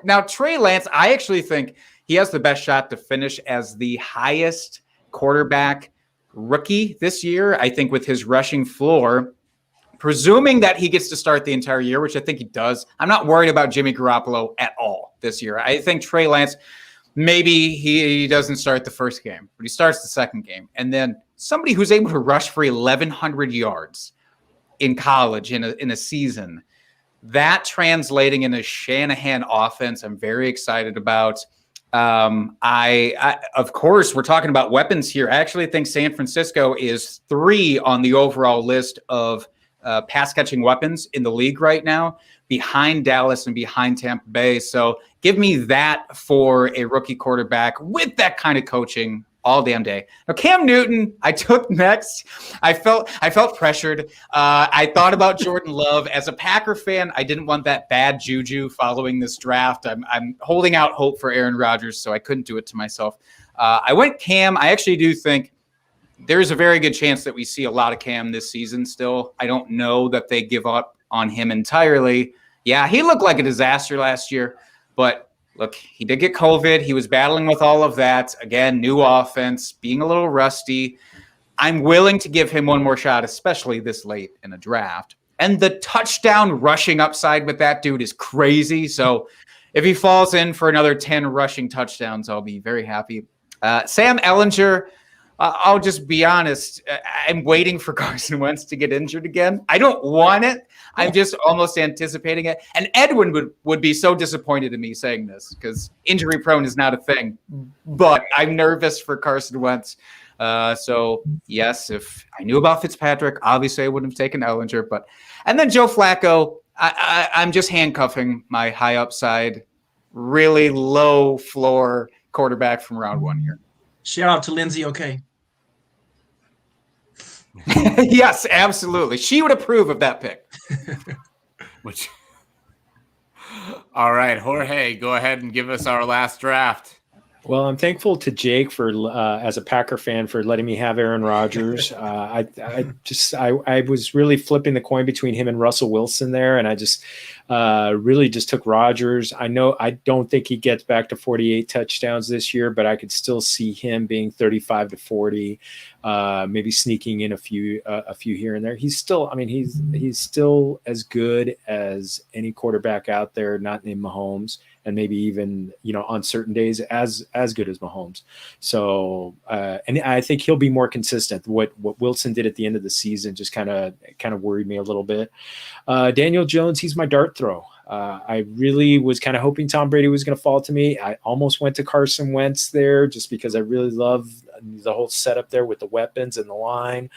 Now Trey Lance, I actually think he has the best shot to finish as the highest quarterback rookie this year. I think with his rushing floor, presuming that he gets to start the entire year, which I think he does. I'm not worried about Jimmy Garoppolo at all this year. I think Trey Lance, maybe he doesn't start the first game, but he starts the second game. And then somebody who's able to rush for 1,100 yards in college in a season, that translating in a Shanahan offense, I'm very excited about. I of course, we're talking about weapons here. I actually think San Francisco is 3 on the overall list of pass catching weapons in the league right now, behind Dallas and behind Tampa Bay. So give me that for a rookie quarterback with that kind of coaching all damn day. Now, Cam Newton, I took next. I felt pressured. I thought about Jordan Love. As a Packer fan, I didn't want that bad juju following this draft. I'm holding out hope for Aaron Rodgers, so I couldn't do it to myself. I went Cam. I actually do think there's a very good chance that we see a lot of Cam this season still. I don't know that they give up on him entirely. Yeah, he looked like a disaster last year, but look, he did get COVID. He was battling with all of that. Again, new offense, being a little rusty. I'm willing to give him one more shot, especially this late in a draft. And the touchdown rushing upside with that dude is crazy. So if he falls in for another 10 rushing touchdowns, I'll be very happy. Sam Ehlinger, I'll just be honest. I'm waiting for Carson Wentz to get injured again. I don't want it. I'm just almost anticipating it. And Edwin would be so disappointed in me saying this because injury prone is not a thing. But I'm nervous for Carson Wentz. So, yes, if I knew about Fitzpatrick, obviously I wouldn't have taken Ehlinger. And then Joe Flacco, I'm just handcuffing my high upside, really low floor quarterback from round 1 here. Shout out to Lindsay, okay? Yes, absolutely. She would approve of that pick. All right, Jorge, go ahead and give us our last draft. Well, I'm thankful to Jake for, as a Packer fan, for letting me have Aaron Rodgers. I was really flipping the coin between him and Russell Wilson there, and I just really just took Rodgers. I don't think he gets back to 48 touchdowns this year, but I could still see him being 35 to 40. maybe sneaking in a few here and there. He's still, I mean, he's still as good as any quarterback out there, not named Mahomes, and maybe even, you know, on certain days as good as Mahomes. So, and I think he'll be more consistent. What Wilson did at the end of the season just kind of worried me a little bit. Daniel Jones, he's my dart throw. I really was kind of hoping Tom Brady was going to fall to me. I almost went to Carson Wentz there just because I really love the whole setup there with the weapons and the line.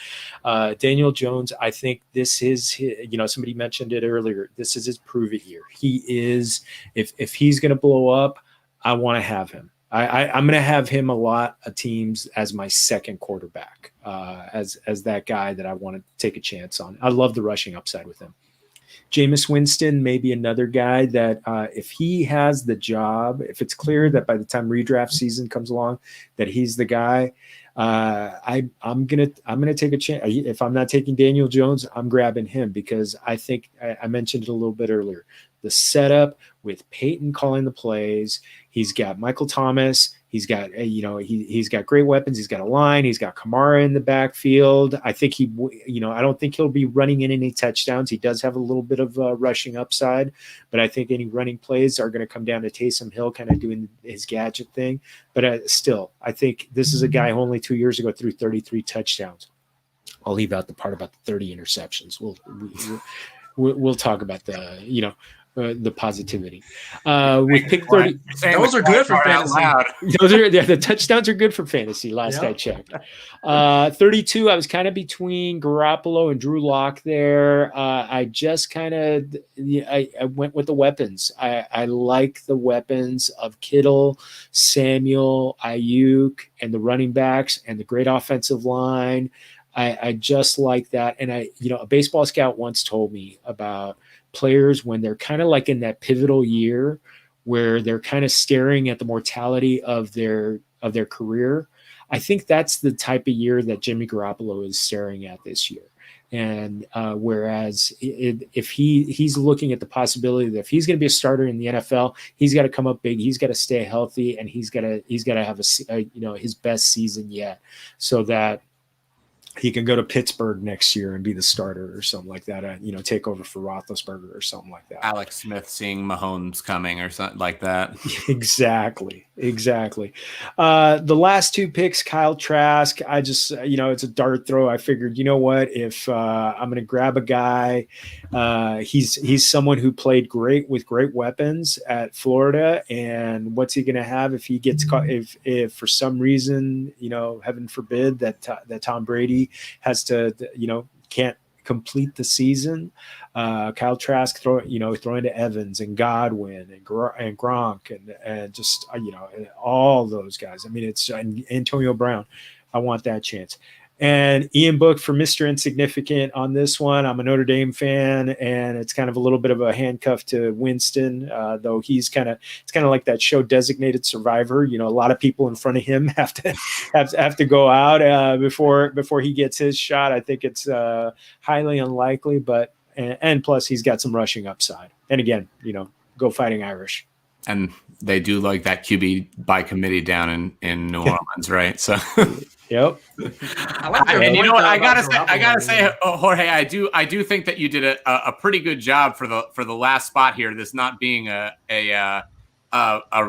Daniel Jones, I think this is, you know, somebody mentioned it earlier. This is his prove it year. He is, if he's going to blow up, I want to have him. I'm going to have him a lot of teams as my second quarterback, as that guy that I want to take a chance on. I love the rushing upside with him. Jameis Winston may be another guy that if he has the job, if it's clear that by the time redraft season comes along that he's the guy, I'm gonna take a chance. If I'm not taking Daniel Jones, I'm grabbing him because I think I mentioned it a little bit earlier. The setup with Peyton calling the plays, he's got Michael Thomas. He's got, you know, he's got great weapons. He's got a line. He's got Kamara in the backfield. I think I don't think he'll be running in any touchdowns. He does have a little bit of rushing upside, but I think any running plays are going to come down to Taysom Hill kind of doing his gadget thing. But still, I think this is a guy who only 2 years ago threw 33 touchdowns. I'll leave out the part about the 30 interceptions. We'll talk about the, you know, the positivity. With pick 30, those are good for fantasy. The touchdowns are good for fantasy. Last I checked. 32. I was kind of between Garoppolo and Drew Lock there. I just kind of I went with the weapons. I like the weapons of Kittle, Samuel, Ayuk, and the running backs and the great offensive line. I just like that. And a baseball scout once told me about players when they're kind of like in that pivotal year where they're kind of staring at the mortality of their career. I think that's the type of year that Jimmy Garoppolo is staring at this year. And whereas if he's looking at the possibility that if he's going to be a starter in the NFL, he's got to come up big, he's got to stay healthy, and he's got to have his best season yet, so that he can go to Pittsburgh next year and be the starter or something like that. Take over for Roethlisberger or something like that. Alex Smith seeing Mahomes coming or something like that. Exactly. The last two picks, Kyle Trask. I just, it's a dart throw. I figured, you know what, if I'm going to grab a guy, he's someone who played great with great weapons at Florida. And what's he going to have if he gets caught? If for some reason, heaven forbid that Tom Brady has to, can't complete the season. Kyle Trask throwing to Evans and Godwin and Gronk and just and all those guys. I mean, it's Antonio Brown. I want that chance. And Ian Book for Mr. Insignificant on this one. I'm a Notre Dame fan, and it's kind of a little bit of a handcuff to Winston, though it's kind of like that show Designated Survivor. A lot of people in front of him have to go out before he gets his shot. I think it's highly unlikely, but and plus he's got some rushing upside. And again, go Fighting Irish. And they do like that QB by committee down in New Orleans, right? So. Yep. And you know what? I gotta say, Jorge, I do think that you did a pretty good job for the last spot here. This not being a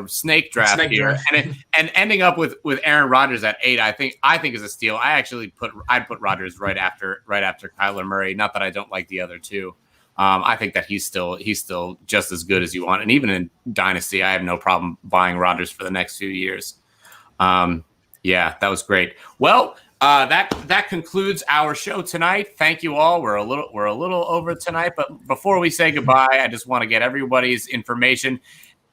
snake draft here, and ending up with Aaron Rodgers at 8. I think is a steal. I'd put Rodgers right after Kyler Murray. Not that I don't like the other two. I think that he's still just as good as you want, and even in Dynasty, I have no problem buying Rodgers for the next few years. Yeah, that was great. Well, that concludes our show tonight. Thank you all. We're a little over tonight, but before we say goodbye, I just want to get everybody's information.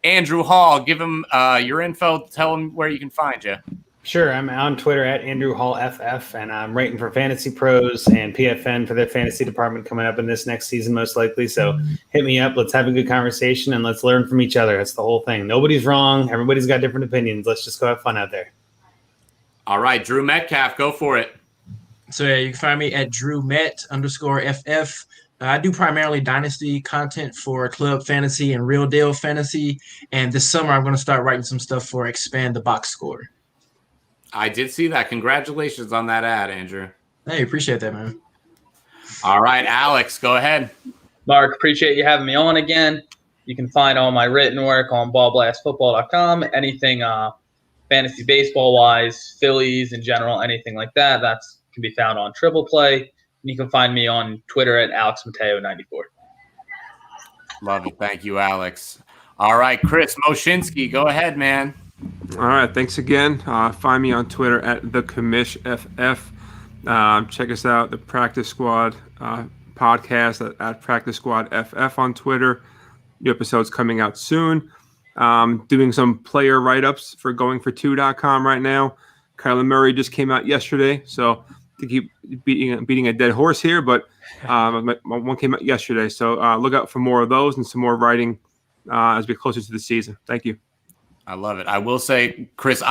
Andrew Hall, give him your info. Tell him where you can find you. Sure, I'm on Twitter at Andrew Hall FF, and I'm writing for FantasyPros and PFN for their fantasy department coming up in this next season, most likely. So hit me up. Let's have a good conversation, and let's learn from each other. That's the whole thing. Nobody's wrong. Everybody's got different opinions. Let's just go have fun out there. All right, Drew Metcalfe, go for it. So yeah, you can find me at DrewMet_FF. I do primarily Dynasty content for Club Fantasy and Real Deal Fantasy. And this summer, I'm going to start writing some stuff for Expand the Box Score. I did see that. Congratulations on that ad, Andrew. Hey, appreciate that, man. All right, Alex, go ahead. Mark, appreciate you having me on again. You can find all my written work on ballblastfootball.com. Anything fantasy baseball wise, Phillies in general, anything like that, can be found on Triple Play. And you can find me on Twitter at AlexMatteo94. Love it. Thank you, Alex. All right, Chris Moshinskie, go ahead, man. All right, thanks again. Find me on Twitter at thecommishff. Check us out, the Practice Squad podcast at Practice Squad FF on Twitter. New episodes coming out soon. Doing some player write-ups for goingfor2.com right now. Kyler Murray just came out yesterday, so to keep beating a dead horse here, but my one came out yesterday. So look out for more of those and some more writing as we get closer to the season. Thank you. I love it. I will say, Chris,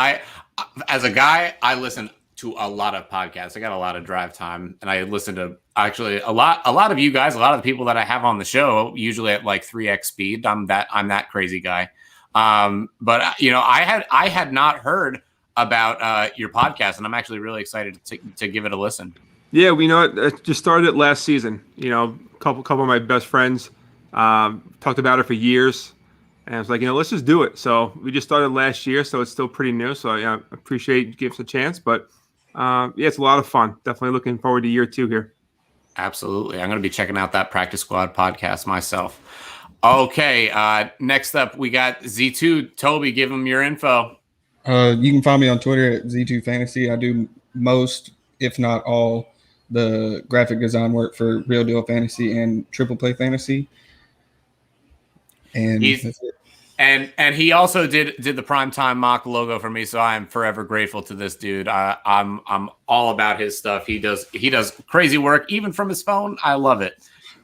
as a guy, I listen to a lot of podcasts. I got a lot of drive time, and I listen to actually a lot of you guys, a lot of the people that I have on the show, usually at like 3x speed. I'm that crazy guy. But I had not heard about your podcast, and I'm actually really excited to give it a listen. Yeah, we know it just started it last season. A couple of my best friends talked about it for years. And I was like, let's just do it. So we just started last year, so it's still pretty new. So yeah, I appreciate you giving us a chance. But it's a lot of fun. Definitely looking forward to year 2 here. Absolutely. I'm going to be checking out that Practice Squad podcast myself. Okay, next up, we got Z2. Tobe, give him your info. You can find me on Twitter at Z2Fantasy. I do most, if not all, the graphic design work for Real Deal Fantasy and Triple Play Fantasy. And that's it. And he also did the Primetime mock logo for me, so I am forever grateful to this dude. I'm all about his stuff. He does crazy work even from his phone. I love it.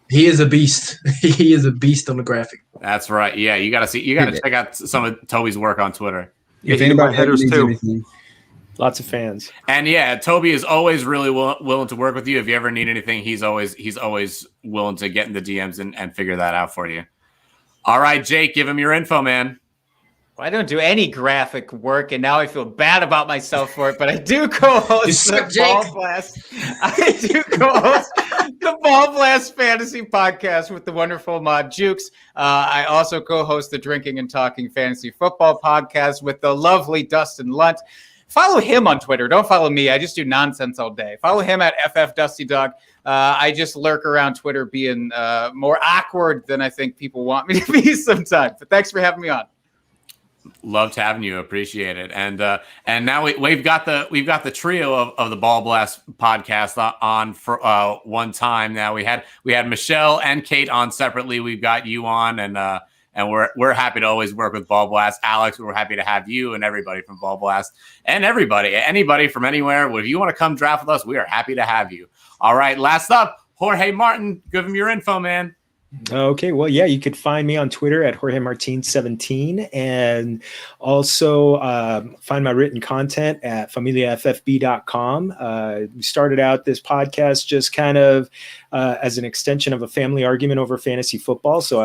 He is a beast. He is a beast on the graphic. That's right. Yeah, you got to check out some of Toby's work on Twitter. If anybody headers needs too. anything, Lots of fans. And yeah, Tobe is always really willing to work with you. If you ever need anything, he's always willing to get in the DMs and figure that out for you. All right, Jake, give him your info, man. Well, I don't do any graphic work, and now I feel bad about myself for it, but I do co-host the BallBlast. I do co-host the BallBlast Fantasy Podcast with the wonderful Mod Jukes. I also co-host the Drinking and Talking Fantasy Football Podcast with the lovely Dustin Lunt. Follow him on Twitter. Don't follow me. I just do nonsense all day. Follow him at FFDustyDog. I just lurk around Twitter being more awkward than I think people want me to be sometimes. But thanks for having me on. Loved having you. Appreciate it. And now we've got the trio of the BallBlast podcast on for one time. Now we had Michelle and Kate on separately. We've got you on, and we're happy to always work with BallBlast. Alex, we're happy to have you and everybody from BallBlast and anybody from anywhere. If you want to come draft with us, we are happy to have you. All right, last up, Jorge Martin. Give him your info, man. Okay, well, yeah, you could find me on Twitter at JorgeMartin17 and also find my written content at FamiliaFFB.com. We started out this podcast just kind of as an extension of a family argument over fantasy football. So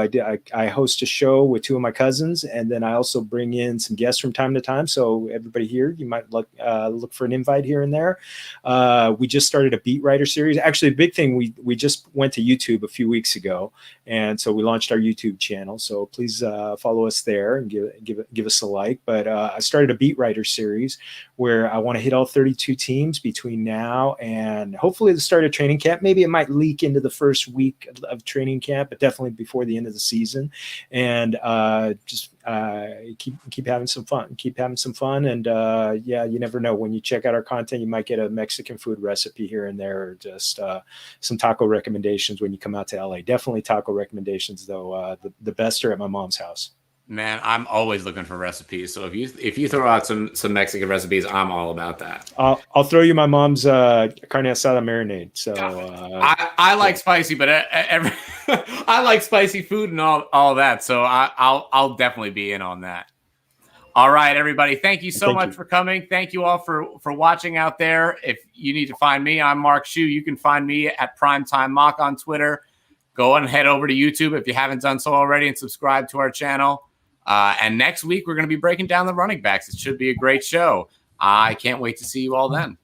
I host a show with 2 of my cousins, and then I also bring in some guests from time to time. So everybody here, you might look for an invite here and there. We just started a beat writer series. Actually, a big thing, we just went to YouTube a few weeks ago. And so we launched our YouTube channel. So please follow us there and give us a like. But I started a beat writer series where I want to hit all 32 teams between now and hopefully the start of training camp. Maybe it might leak into the first week of training camp, but definitely before the end of the season. And just keep having some fun. And yeah, you never know. When you check out our content, you might get a Mexican food recipe here and there, or just some taco recommendations when you come out to LA. Definitely taco recommendations, though. The best are at my mom's house. Man, I'm always looking for recipes. So if you throw out some Mexican recipes, I'm all about that. I'll throw you my mom's carne asada marinade. So I like spicy, but I like spicy food and all that. So I'll definitely be in on that. All right, everybody. Thank you so much for coming. Thank you all for watching out there. If you need to find me, I'm Mark Shue. You can find me at Primetime Mock on Twitter. Go and head over to YouTube if you haven't done so already and subscribe to our channel. And next week, we're going to be breaking down the running backs. It should be a great show. I can't wait to see you all then.